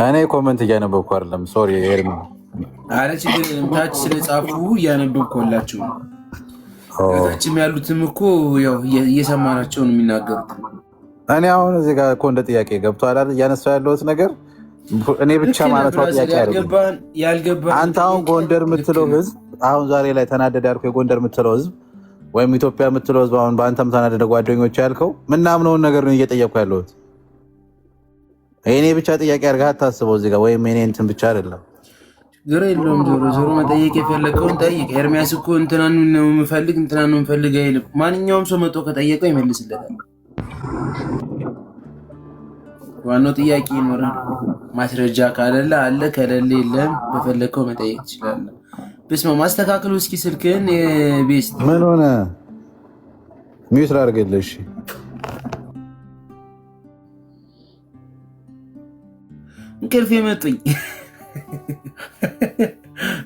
እኔ ኮመንት እያነበብኩ አይደለም። ሶሪ ኤርሚ። አረ ችግር ታች ስለጻፉ እያነበብኩላችሁ ነው። ታችም ያሉትም እኮ ያው እየሰማናቸው ነው የሚናገሩት። እኔ አሁን እዚህ ጋር እኮ እንደ ጥያቄ ገብቶሃል አይደል? እያነሳው ያለሁት ነገር እኔ ብቻ ማለት ነው ጥያቄ ያልገባ አንተ አሁን ጎንደር የምትለው ህዝብ አሁን ዛሬ ላይ ተናደደ ያልከው የጎንደር የምትለው ህዝብ ወይም ኢትዮጵያ የምትለው ህዝብ አሁን በአንተም ተናደደ ጓደኞች ያልከው ምናምነውን ነገር ነው እየጠየቅኩ ያለሁት። እኔ ብቻ ጥያቄ አድርገህ አታስበው እዚህ ጋር ወይም እኔ እንትን ብቻ አይደለም። ዞሮ የለውም። ዞሮ መጠየቅ የፈለገውን ጠይቅ። ኤርሚያስ እኮ እንትናን ነው የምፈልግ እንትናን ነው የምፈልግ አይልም። ማንኛውም ሰው መጥቶ ከጠየቀው ይመልስለታል። ዋናው ጥያቄ ይኖራል። ማስረጃ ካለለ አለ፣ ከሌለ የለም። በፈለከው መጠየቅ ትችላለህ። በስመ ማስተካከሉ እስኪ ስልክህን ቤስት ምን ሆነ? ሚውት ላድርግልህ? እሺ እንቅልፍ የመጡኝ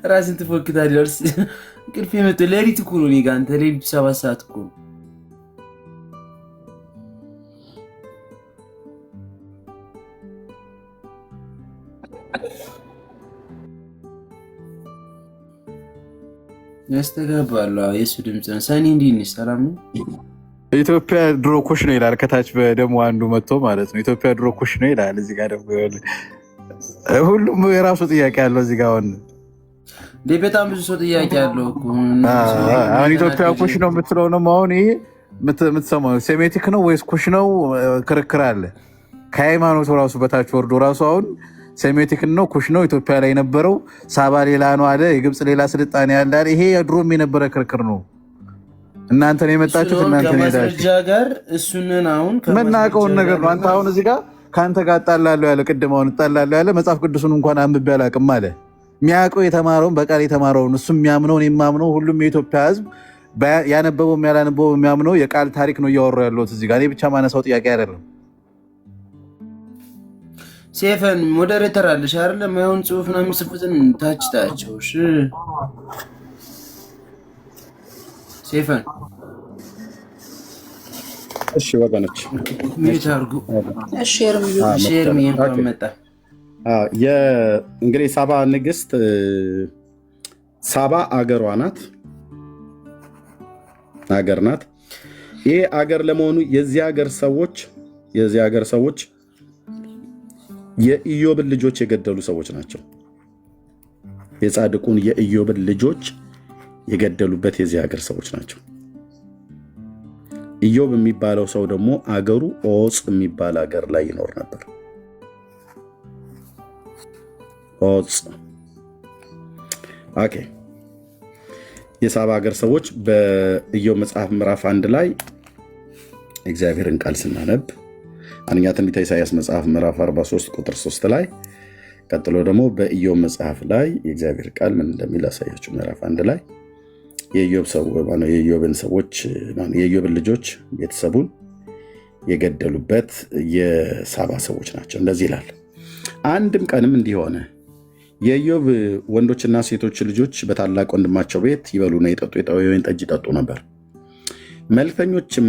ራስን ትፎክታለህ። እርስ እንቅልፍ የመጡኝ ሌሊት እኮ ነው። እኔ ጋር አንተ ሌሊቱ 7 ሰዓት እኮ ነው። ያስተጋባሉ። የእሱ ድምፅ ነው። ሰኒ እንዴት ነሽ? ሰላም ነው? ኢትዮጵያ ድሮ ኩሽ ነው ይላል። ከታች ደግሞ አንዱ መጥቶ ማለት ነው ኢትዮጵያ ድሮ ኩሽ ነው ይላል። እዚህ ጋር ደግሞ ሁሉም የራሱ ጥያቄ አለው። እዚህ ጋር አሁን በጣም ብዙ ሰው ጥያቄ አለው እኮ አሁን ኢትዮጵያ ኩሽ ነው የምትለው ነው አሁን ይሄ የምትሰማው ሴሜቲክ ነው ወይስ ኩሽ ነው? ክርክር አለ። ከሃይማኖቱ ራሱ በታች ወርዶ ራሱ አሁን ሴሜቲክ ነው ኩሽ ነው ኢትዮጵያ ላይ የነበረው ሳባ ሌላ ነው አለ። የግብፅ ሌላ ስልጣኔ ያለ አለ። ይሄ ድሮም የነበረ ክርክር ነው። እናንተ ነው የመጣችሁት። እናንተ ነው ሄዳችሁ ጋር እሱንን አሁን የምናውቀውን ነገር ነው። አንተ አሁን እዚህ ጋር ከአንተ ጋር እጣላለሁ ያለ ቅድም አሁን እጣላለሁ ያለ መጽሐፍ ቅዱስን እንኳን አንብቤ አላውቅም አለ። የሚያውቀው የተማረውን በቃል የተማረውን እሱ የሚያምነውን የማምነው ሁሉም የኢትዮጵያ ሕዝብ ያነበበው ያላነበበው የሚያምነው የቃል ታሪክ ነው እያወራሁ ያለሁት እዚህ ጋር። እኔ ብቻ ማነሳው ጥያቄ አይደለም። ሴፈን ሞዴሬተር አለሽ አይደለም? አሁን ጽሁፍ ነው የሚጽፉትን ታች ታቸው። እሺ ሴፈን እሺ ወገኖች ሚዩት አድርጉ። እሺ ኤርሚ እንኳን መጣ። እንግዲህ ሳባ ንግስት ሳባ አገሯ ናት፣ አገር ናት። ይሄ አገር ለመሆኑ የዚህ ሀገር ሰዎች የኢዮብን ልጆች የገደሉ ሰዎች ናቸው። የጻድቁን የኢዮብን ልጆች የገደሉበት የዚህ ሀገር ሰዎች ናቸው። ኢዮብ የሚባለው ሰው ደግሞ አገሩ ኦጽ የሚባል ሀገር ላይ ይኖር ነበር። ኦጽ ኦኬ። የሳባ ሀገር ሰዎች በኢዮብ መጽሐፍ ምዕራፍ 1 ላይ እግዚአብሔርን ቃል ስናነብ አንደኛ ትንቢተ ኢሳይያስ መጽሐፍ ምዕራፍ 43 ቁጥር 3 ላይ ቀጥሎ ደግሞ በኢዮብ መጽሐፍ ላይ የእግዚአብሔር ቃል ምን እንደሚል አሳያችሁ። ምዕራፍ 1 ላይ የኢዮብን ልጆች ቤተሰቡን የገደሉበት የሳባ ሰዎች ናቸው። እንደዚህ ይላል። አንድም ቀንም እንዲህ ሆነ፣ የኢዮብ ወንዶችና ሴቶች ልጆች በታላቅ ወንድማቸው ቤት ይበሉና ይጠጡ የወይን ጠጅ ይጠጡ ነበር።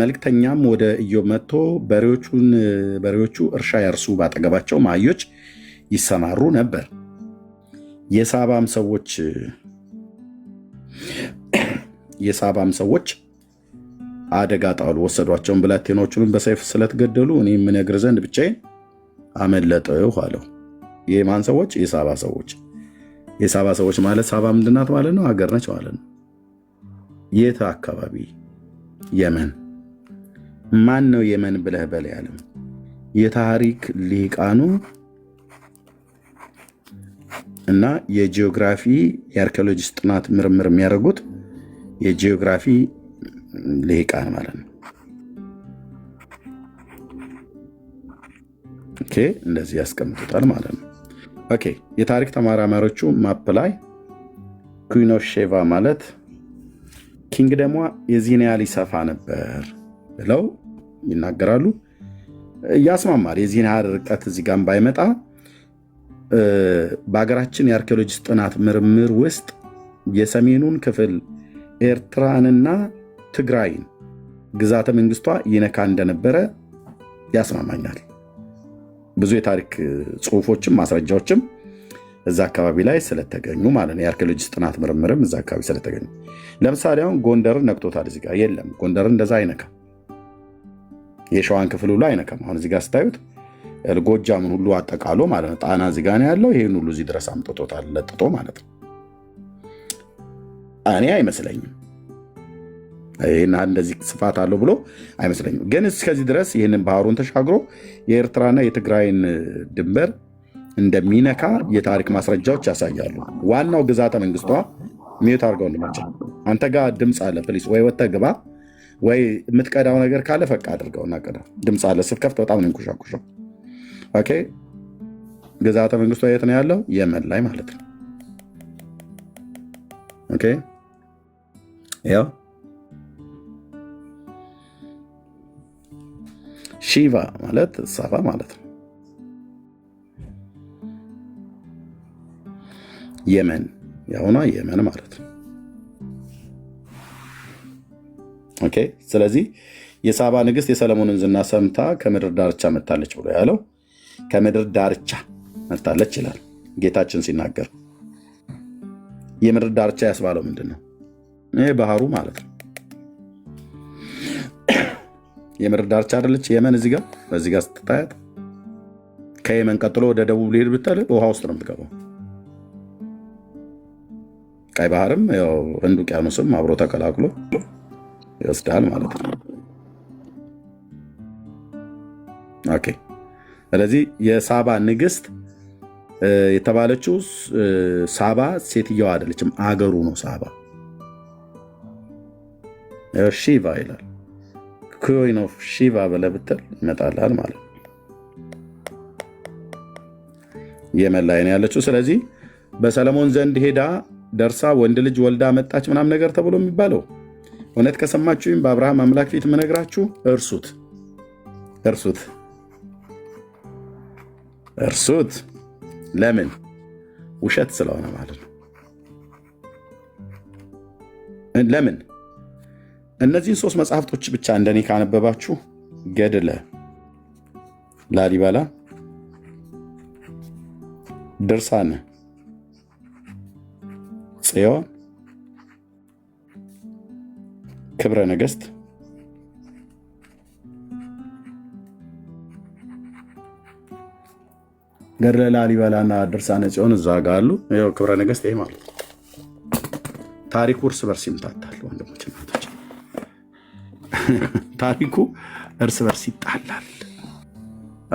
መልክተኛም ወደ ኢዮብ መጥቶ በሬዎቹ እርሻ ያርሱ፣ ባጠገባቸው አህዮች ይሰማሩ ነበር። የሳባም ሰዎች አደጋ ጣሉ፣ ወሰዷቸውን፣ ብላቴኖቹንም በሰይፍ ስለተገደሉ እኔ የምነግር ዘንድ ብቻዬን አመለጥሁ አለው። የማን ሰዎች? የሳባ ሰዎች። የሳባ ሰዎች ማለት ሳባ ምንድናት ማለት ነው? ሀገር ነች ማለት ነው። የት አካባቢ? የመን። ማን ነው የመን ብለህ በል ያለም? የታሪክ ሊቃኑ እና የጂኦግራፊ የአርኪኦሎጂስት ጥናት ምርምር የሚያደርጉት የጂኦግራፊ ሊቃን ማለት ነው። ኦኬ፣ እንደዚህ ያስቀምጡታል ማለት ነው። ኦኬ፣ የታሪክ ተመራማሪዎቹ ማፕ ላይ ኩዊን ኦፍ ሼቫ ማለት ኪንግደሟ የዚህን ያህል ይሰፋ ነበር ብለው ይናገራሉ። ያስማማል። የዚህን ያህል ርቀት እዚህ ጋር ባይመጣ በሀገራችን የአርኪኦሎጂስት ጥናት ምርምር ውስጥ የሰሜኑን ክፍል ኤርትራንና ትግራይን ግዛተ መንግስቷ ይነካ እንደነበረ ያስማማኛል። ብዙ የታሪክ ጽሁፎችም ማስረጃዎችም እዛ አካባቢ ላይ ስለተገኙ ማለት ነው። የአርኪኦሎጂስት ጥናት ምርምርም እዛ አካባቢ ስለተገኙ፣ ለምሳሌ አሁን ጎንደርን ነክቶታል። እዚህ ጋር የለም፣ ጎንደርን እንደዛ አይነካም። የሸዋን ክፍል ሁሉ አይነካም። አሁን እዚህ ጋር ስታዩት ጎጃምን ሁሉ አጠቃሎ ማለት ነው። ጣና እዚህ ጋር ነው ያለው። ይህን ሁሉ እዚህ ድረስ አምጥቶታል፣ ለጥጦ ማለት ነው። እኔ አይመስለኝም ይህን እንደዚህ ስፋት አለው ብሎ አይመስለኝም። ግን እስከዚህ ድረስ ይህንን ባህሩን ተሻግሮ የኤርትራና የትግራይን ድንበር እንደሚነካ የታሪክ ማስረጃዎች ያሳያሉ። ዋናው ግዛተ መንግስቷ ሚዩት አድርገው እንዲመቸው አንተ ጋር ድምፅ አለ ፕሊስ፣ ወይ ወጥተህ ግባ፣ ወይ የምትቀዳው ነገር ካለ ፈቃ አድርገውና ቀዳ። ድምፅ አለ ስትከፍት በጣም ነው እንኩሻኩሻው። ኦኬ፣ ግዛተ መንግስቷ የት ነው ያለው? የመን ላይ ማለት ነው። ኦኬ፣ ያው ሺቫ ማለት ሳባ ማለት ነው። የመን ያውና የመን ማለት ነው። ኦኬ፣ ስለዚህ የሳባ ንግስት የሰለሞንን ዝና ሰምታ ከምድር ዳርቻ መታለች ብሎ ያለው ከምድር ዳርቻ መታለች ይላል ጌታችን ሲናገር። የምድር ዳርቻ ያስባለው ምንድን ነው? ይህ ባህሩ ማለት ነው። የምድር ዳርቻ አይደለች የመን? በዚህ ጋር ስትታያት ከየመን ቀጥሎ ወደ ደቡብ ሊሄድ ብትል ውሃ ውስጥ ነው የምትገባው። ቀይ ባህርም ህንድ ውቅያኖስም አብሮ ተቀላቅሎ ይወስዳል ማለት ነው። ኦኬ፣ ስለዚህ የሳባ ንግስት የተባለችው ሳባ ሴትየዋ አይደለችም፣ አገሩ ነው ሳባ። ሺቫ ይላል። ኩዊን ኦፍ ሺቫ ብለህ ብትል ይመጣልሃል ማለት ነው። የመን ላይ ነው ያለችው። ስለዚህ በሰለሞን ዘንድ ሄዳ ደርሳ ወንድ ልጅ ወልዳ መጣች ምናምን ነገር ተብሎ የሚባለው እውነት ከሰማችሁም በአብርሃም አምላክ ፊት የምነግራችሁ እርሱት። ለምን? ውሸት ስለሆነ ማለት ነው። ለምን? እነዚህን 3 መጽሐፍቶች ብቻ እንደኔ ካነበባችሁ ገድለ ላሊበላ፣ ድርሳነ ጽዮን፣ ክብረ ነገሥት፣ ገድለ ላሊበላና ድርሳነ ጽዮን እዛ ጋ አሉ። ይኸው ክብረ ነገሥት ይሄ ማለት ነው። ታሪኩ እርስ በርስ ይምታታል ወንድሞች እናቶች፣ ታሪኩ እርስ በርስ ይጣላል።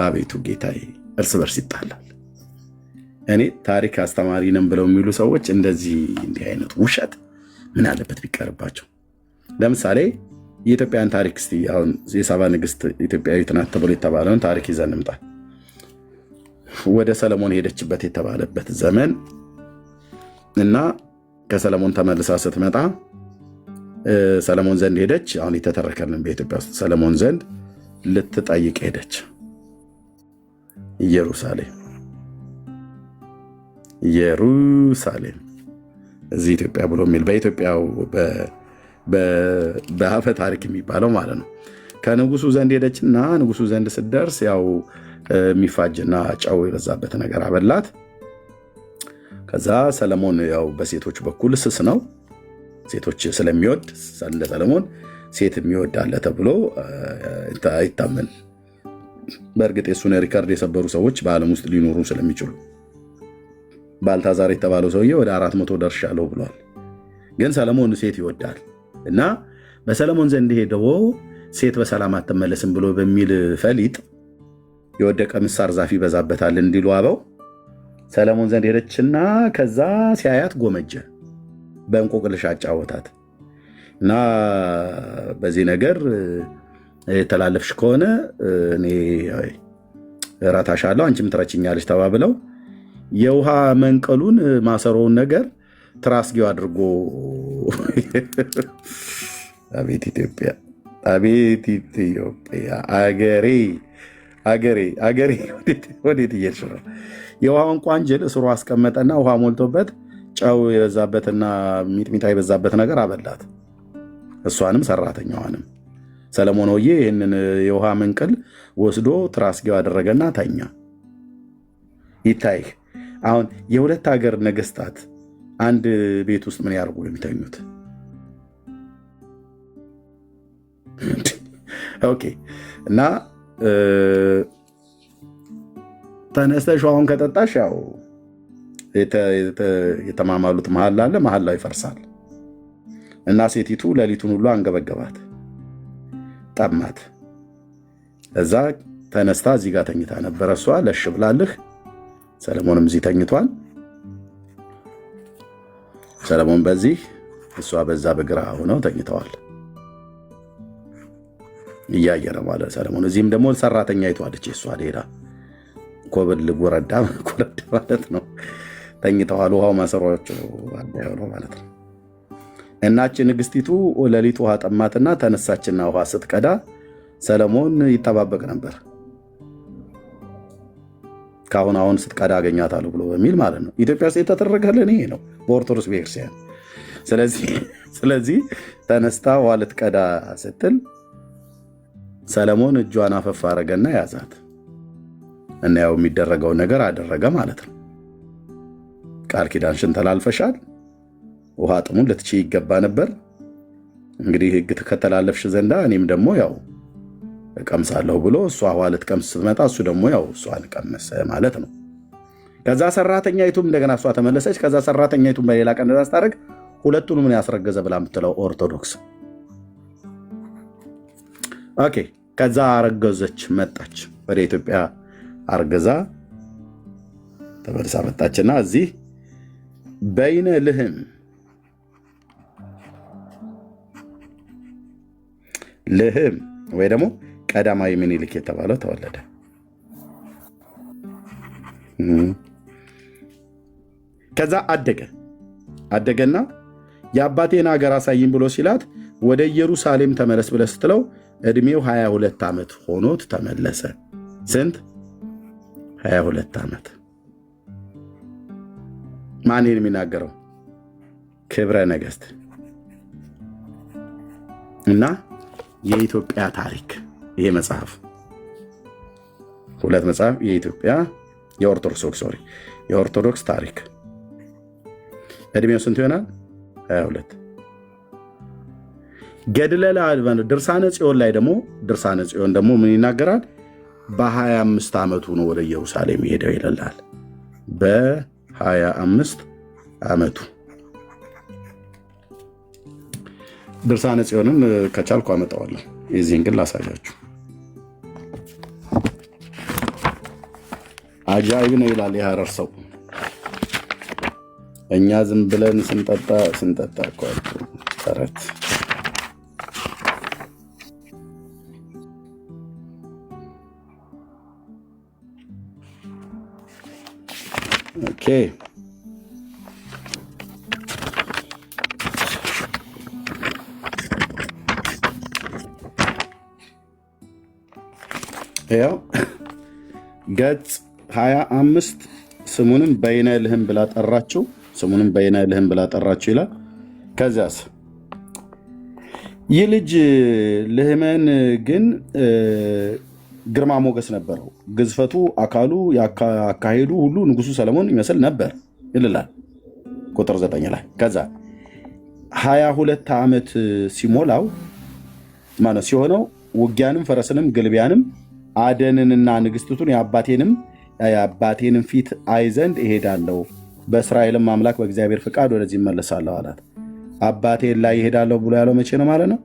አቤቱ ጌታዬ፣ እርስ በርስ ይጣላል። እኔ ታሪክ አስተማሪ ነን ብለው የሚሉ ሰዎች እንዲህ አይነት ውሸት ምን አለበት ቢቀርባቸው። ለምሳሌ የኢትዮጵያን ታሪክ እስቲ አሁን የሳባ ንግስት ኢትዮጵያዊት ናት ተብሎ የተባለውን ታሪክ ይዘን እንምጣ። ወደ ሰለሞን ሄደችበት የተባለበት ዘመን እና ከሰለሞን ተመልሳ ስትመጣ ሰለሞን ዘንድ ሄደች። አሁን የተተረከልን በኢትዮጵያ ውስጥ ሰለሞን ዘንድ ልትጠይቅ ሄደች። ኢየሩሳሌም እዚህ ኢትዮጵያ ብሎ የሚል በኢትዮጵያው በአፈ ታሪክ የሚባለው ማለት ነው። ከንጉሱ ዘንድ ሄደችና ንጉሱ ዘንድ ስትደርስ ያው የሚፋጅና ጨው የበዛበት ነገር አበላት። ከዛ ሰለሞን ያው በሴቶች በኩል ስስ ነው፣ ሴቶች ስለሚወድ እንደ ሰለሞን ሴት የሚወድ አለ ተብሎ አይታመን። በእርግጥ የሱን ሪከርድ የሰበሩ ሰዎች በዓለም ውስጥ ሊኖሩ ስለሚችሉ ባልታዛር የተባለው ሰውዬ ወደ 400 ደርሻለሁ ብሏል። ግን ሰለሞን ሴት ይወዳል እና በሰለሞን ዘንድ ሄደው ሴት በሰላም አትመለስም ብሎ በሚል ፈሊጥ የወደቀ ምሳር ዛፍ ይበዛበታል እንዲሉ አበው ሰለሞን ዘንድ ሄደችና ከዛ ሲያያት ጎመጀ፣ በእንቆቅልሽ አጫወታት እና በዚህ ነገር የተላለፍሽ ከሆነ እኔ እራታሻለሁ አንቺም ትረችኛለች ተባብለው የውሃ መንቀሉን ማሰሮውን ነገር ትራስጌው አድርጎ አቤት ኢትዮጵያ አገሬ ወዴት እየሄድሽ ነው? የውሃውን ቋንጅል እስሩ አስቀመጠና ውሃ ሞልቶበት ጨው የበዛበትና ሚጥሚጣ የበዛበት ነገር አበላት። እሷንም ሰራተኛዋንም። ሰለሞን ሆዬ ይህንን የውሃ መንቅል ወስዶ ትራስጌው አደረገና ተኛ። ይታይህ አሁን የሁለት ሀገር ነገስታት አንድ ቤት ውስጥ ምን ያርጉ የሚተኙት? ኦኬ። እና ተነስተሽ ውሃውን ከጠጣሽ ያው የተማማሉት መሀል አለ፣ መሀላው ይፈርሳል። እና ሴቲቱ ሌሊቱን ሁሉ አንገበገባት፣ ጠማት። እዛ ተነስታ እዚህ ጋር ተኝታ ነበረ። እሷ ለሽ ብላልህ፣ ሰለሞንም እዚህ ተኝቷል። ሰለሞን በዚህ እሷ በዛ በግራ ሆነው ተኝተዋል። እያየ ነው ማለት ሰለሞን። እዚህም ደግሞ ሰራተኛ አይቷለች። እሷ ሌላ ኮብል ጎረዳ ማለት ነው። ተኝተዋል። ውሃው ማሰሮዎች ነው ማለት ነው። እናች ንግስቲቱ ሌሊት ውሃ ጠማትና ተነሳችና ውሃ ስትቀዳ ሰለሞን ይጠባበቅ ነበር። ካሁን አሁን ስትቀዳ አገኛታለሁ ብሎ በሚል ማለት ነው። ኢትዮጵያ ውስጥ የተደረገልን ይሄ ነው በኦርቶዶክስ ቤተክርስቲያን። ስለዚህ ተነስታ ውሃ ልትቀዳ ስትል ሰለሞን እጇን አፈፍ አረገና ያዛት እና ያው የሚደረገውን ነገር አደረገ ማለት ነው። ቃል ኪዳንሽን ተላልፈሻል፣ ውሃ ጥሙን ልትችይ ይገባ ነበር። እንግዲህ ሕግ ከተላለፍሽ ዘንዳ እኔም ደግሞ ያው እቀምሳለሁ ብሎ እሷ ውሃ ልትቀምስ ስትመጣ እሱ ደግሞ ያው እሷን ቀመሰ ማለት ነው። ከዛ ሰራተኛይቱም እንደገና እሷ ተመለሰች። ከዛ ሰራተኛይቱም በሌላ ቀን እንደዛ ስታደርግ ሁለቱንም ምን ያስረገዘ ብላ የምትለው ኦርቶዶክስ። ኦኬ። ከዛ አረገዘች፣ መጣች ወደ ኢትዮጵያ አርገዛ ተመልሳ መጣችና እዚህ በይነ ልህም ወይ ደግሞ ቀዳማዊ ምኒልክ የተባለው ተወለደ። ከዛ አደገና የአባቴን ሀገር አሳይኝ ብሎ ሲላት ወደ ኢየሩሳሌም ተመለስ ብለህ ስትለው እድሜው 22 ዓመት ሆኖት ተመለሰ። ስንት? 22 ዓመት። ማን ይህን የሚናገረው? ክብረ ነገሥት እና የኢትዮጵያ ታሪክ። ይሄ መጽሐፍ ሁለት መጽሐፍ፣ የኢትዮጵያ የኦርቶዶክስ ታሪክ። እድሜው ስንት ይሆናል? 22። ገድለ ድርሳነ ጽዮን ላይ ደግሞ ድርሳነ ጽዮን ደግሞ ምን ይናገራል? በ25 ዓመቱ ነው ወደ ኢየሩሳሌም ሄደው ይላል። በ25 ዓመቱ ድርሳነ ጽዮንን ከቻልኩ አመጣዋለሁ። የዚህን ግን ላሳያችሁ። አጃይብ ነው ይላል የሐረር ሰው። እኛ ዝም ብለን ስንጠጣ ተረት ኦኬ ያው ገጽ 25 ስሙንም በይነ ልህም ብላ ጠራችሁ ይላል። ከዚያስ ይህ ልጅ ልህመን ግን ግርማ ሞገስ ነበረው፣ ግዝፈቱ፣ አካሉ፣ አካሄዱ ሁሉ ንጉሱ ሰለሞን ይመስል ነበር ይላል ቁጥር 9 ላይ። ከዛ 22 ዓመት ሲሞላው ማለት ሲሆነው ውጊያንም ፈረስንም ግልቢያንም አደንንና ንግስቱን የአባቴንም ፊት አይ ዘንድ እሄዳለሁ፣ በእስራኤልም አምላክ በእግዚአብሔር ፍቃድ ወደዚህ እመለሳለሁ አላት። አባቴን ላይ ይሄዳለሁ ብሎ ያለው መቼ ነው ማለት ነው?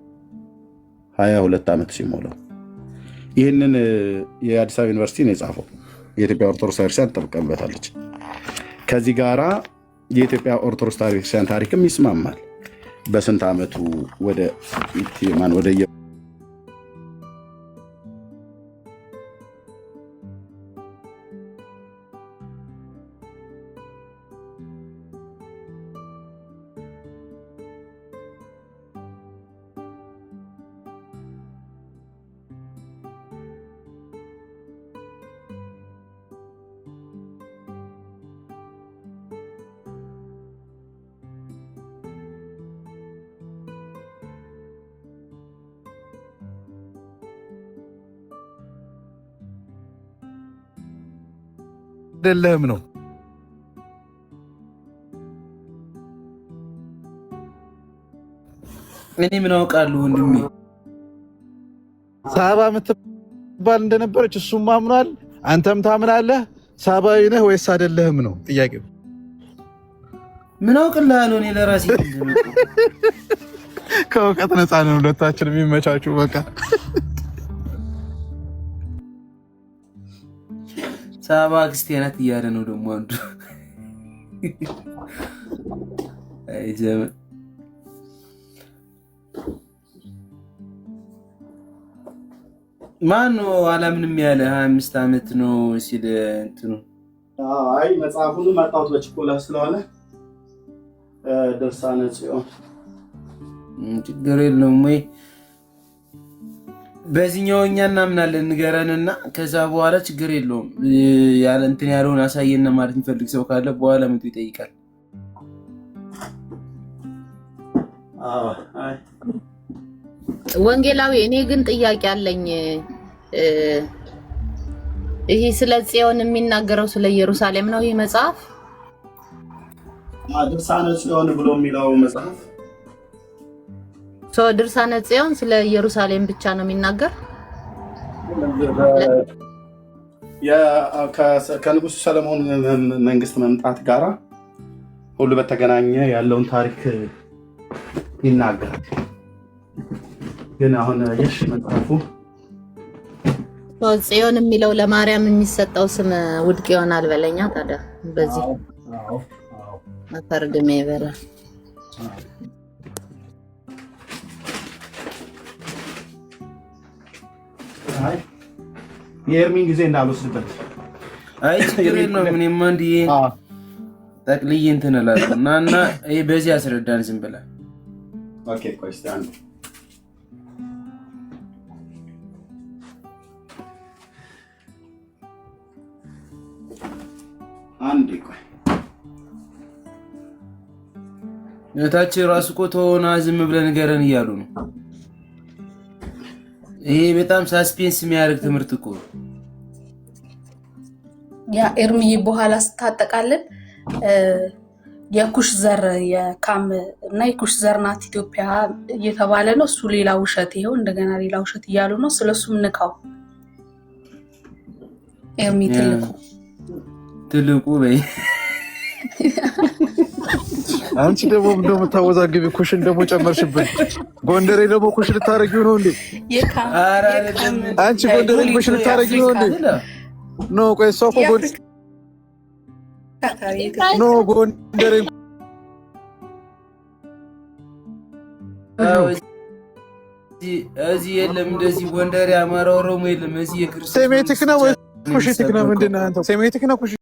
22 ዓመት ሲሞላው። ይህንን የአዲስ አበባ ዩኒቨርሲቲ ነው የጻፈው። የኢትዮጵያ ኦርቶዶክስ ቤተክርስቲያን ትጠብቀበታለች። ከዚህ ጋራ የኢትዮጵያ ኦርቶዶክስ ቤተክርስቲያን ታሪክም ይስማማል። በስንት ዓመቱ ወደ አይደለህም ነው። እኔ ምን አውቃለሁ ወንድሜ። ሳባ የምትባል እንደነበረች እሱም አምኗል፣ አንተም ታምናለህ። ሳባዊ ነህ ወይስ አይደለህም ነው ጥያቄው። ምን አውቅልሃለሁ እኔ ለራሴ ከእውቀት ነፃ ነን ሁለታችን፣ የሚመቻችሁ በቃ ሳባ አክስቴ ናት እያለ ነው ደግሞ አንዱ። አይ ዘመን ማን ነው አላምንም ያለ 25 ዓመት ነው ሲል እንትኑ። አይ መጽሐፉን ማጣውት በችኮላ ስለሆነ ድርሳነ ጽዮን ችግር የለውም ወይ በዚህኛው እኛ እናምናለን ንገረንና ከዛ በኋላ ችግር የለውም። ያለ እንትን ያለውን አሳየና ማለት የሚፈልግ ሰው ካለ በኋላ መጥቶ ይጠይቃል። ወንጌላዊ እኔ ግን ጥያቄ አለኝ። ይሄ ስለ ጽዮን የሚናገረው ስለ ኢየሩሳሌም ነው ይህ መጽሐፍ? ድርሳነ ጽዮን ብሎ የሚለው መጽሐፍ ድርሳነ ጽዮን ስለ ኢየሩሳሌም ብቻ ነው የሚናገር? ከንጉሱ ሰለሞን መንግስት መምጣት ጋራ ሁሉ በተገናኘ ያለውን ታሪክ ይናገራል። ግን አሁን የሽ መጽሐፉ ጽዮን የሚለው ለማርያም የሚሰጠው ስም ውድቅ ይሆናል በለኛ። ታዲያ በዚህ መፈርድሜ ይበላል። የኤርሚን ጊዜ እንዳልወስድበት። አይ ችግር የለውም። እኔማ እንዲህ ጠቅልዬ እንትን እላለሁ እና በዚህ አስረዳን ዝም ብለህ። ኦኬ ቆይ እስኪ አንዴ ቆይ እታች ራሱ እኮ ተሆና ዝም ብለህ ንገረን እያሉ ነው። ይሄ በጣም ሳስፔንስ የሚያደርግ ትምህርት እኮ ያ ኤርሚዬ በኋላ ስታጠቃልል የኩሽ ዘር የካም እና የኩሽ ዘር ናት ኢትዮጵያ እየተባለ ነው። እሱ ሌላ ውሸት፣ ይሄው እንደገና ሌላ ውሸት እያሉ ነው። ስለሱም ንካው ኤርሚ ትልቁ በይ። አንቺ ደግሞ እንደምታወዛግቢ ኩሽን ደግሞ ጨመርሽብን። ጎንደሬ ደግሞ ኩሽ ልታረጊው ነው እንዴ? አንቺ ጎንደሬ ኩሽ ልታረጊው ነው እንዴ? ኖ ቆይ እሷ እኮ ጎንደሬ እዚህ የለም እንደዚህ ጎንደሬ፣ አማራ፣ ኦሮሞ የለም። እዚህ የክርስቶስ ሴሜቲክ ነው ወይ ኩሽቲክ ነው? ምንድን ነው አንተ? ሴሜቲክ ነው ኩሽ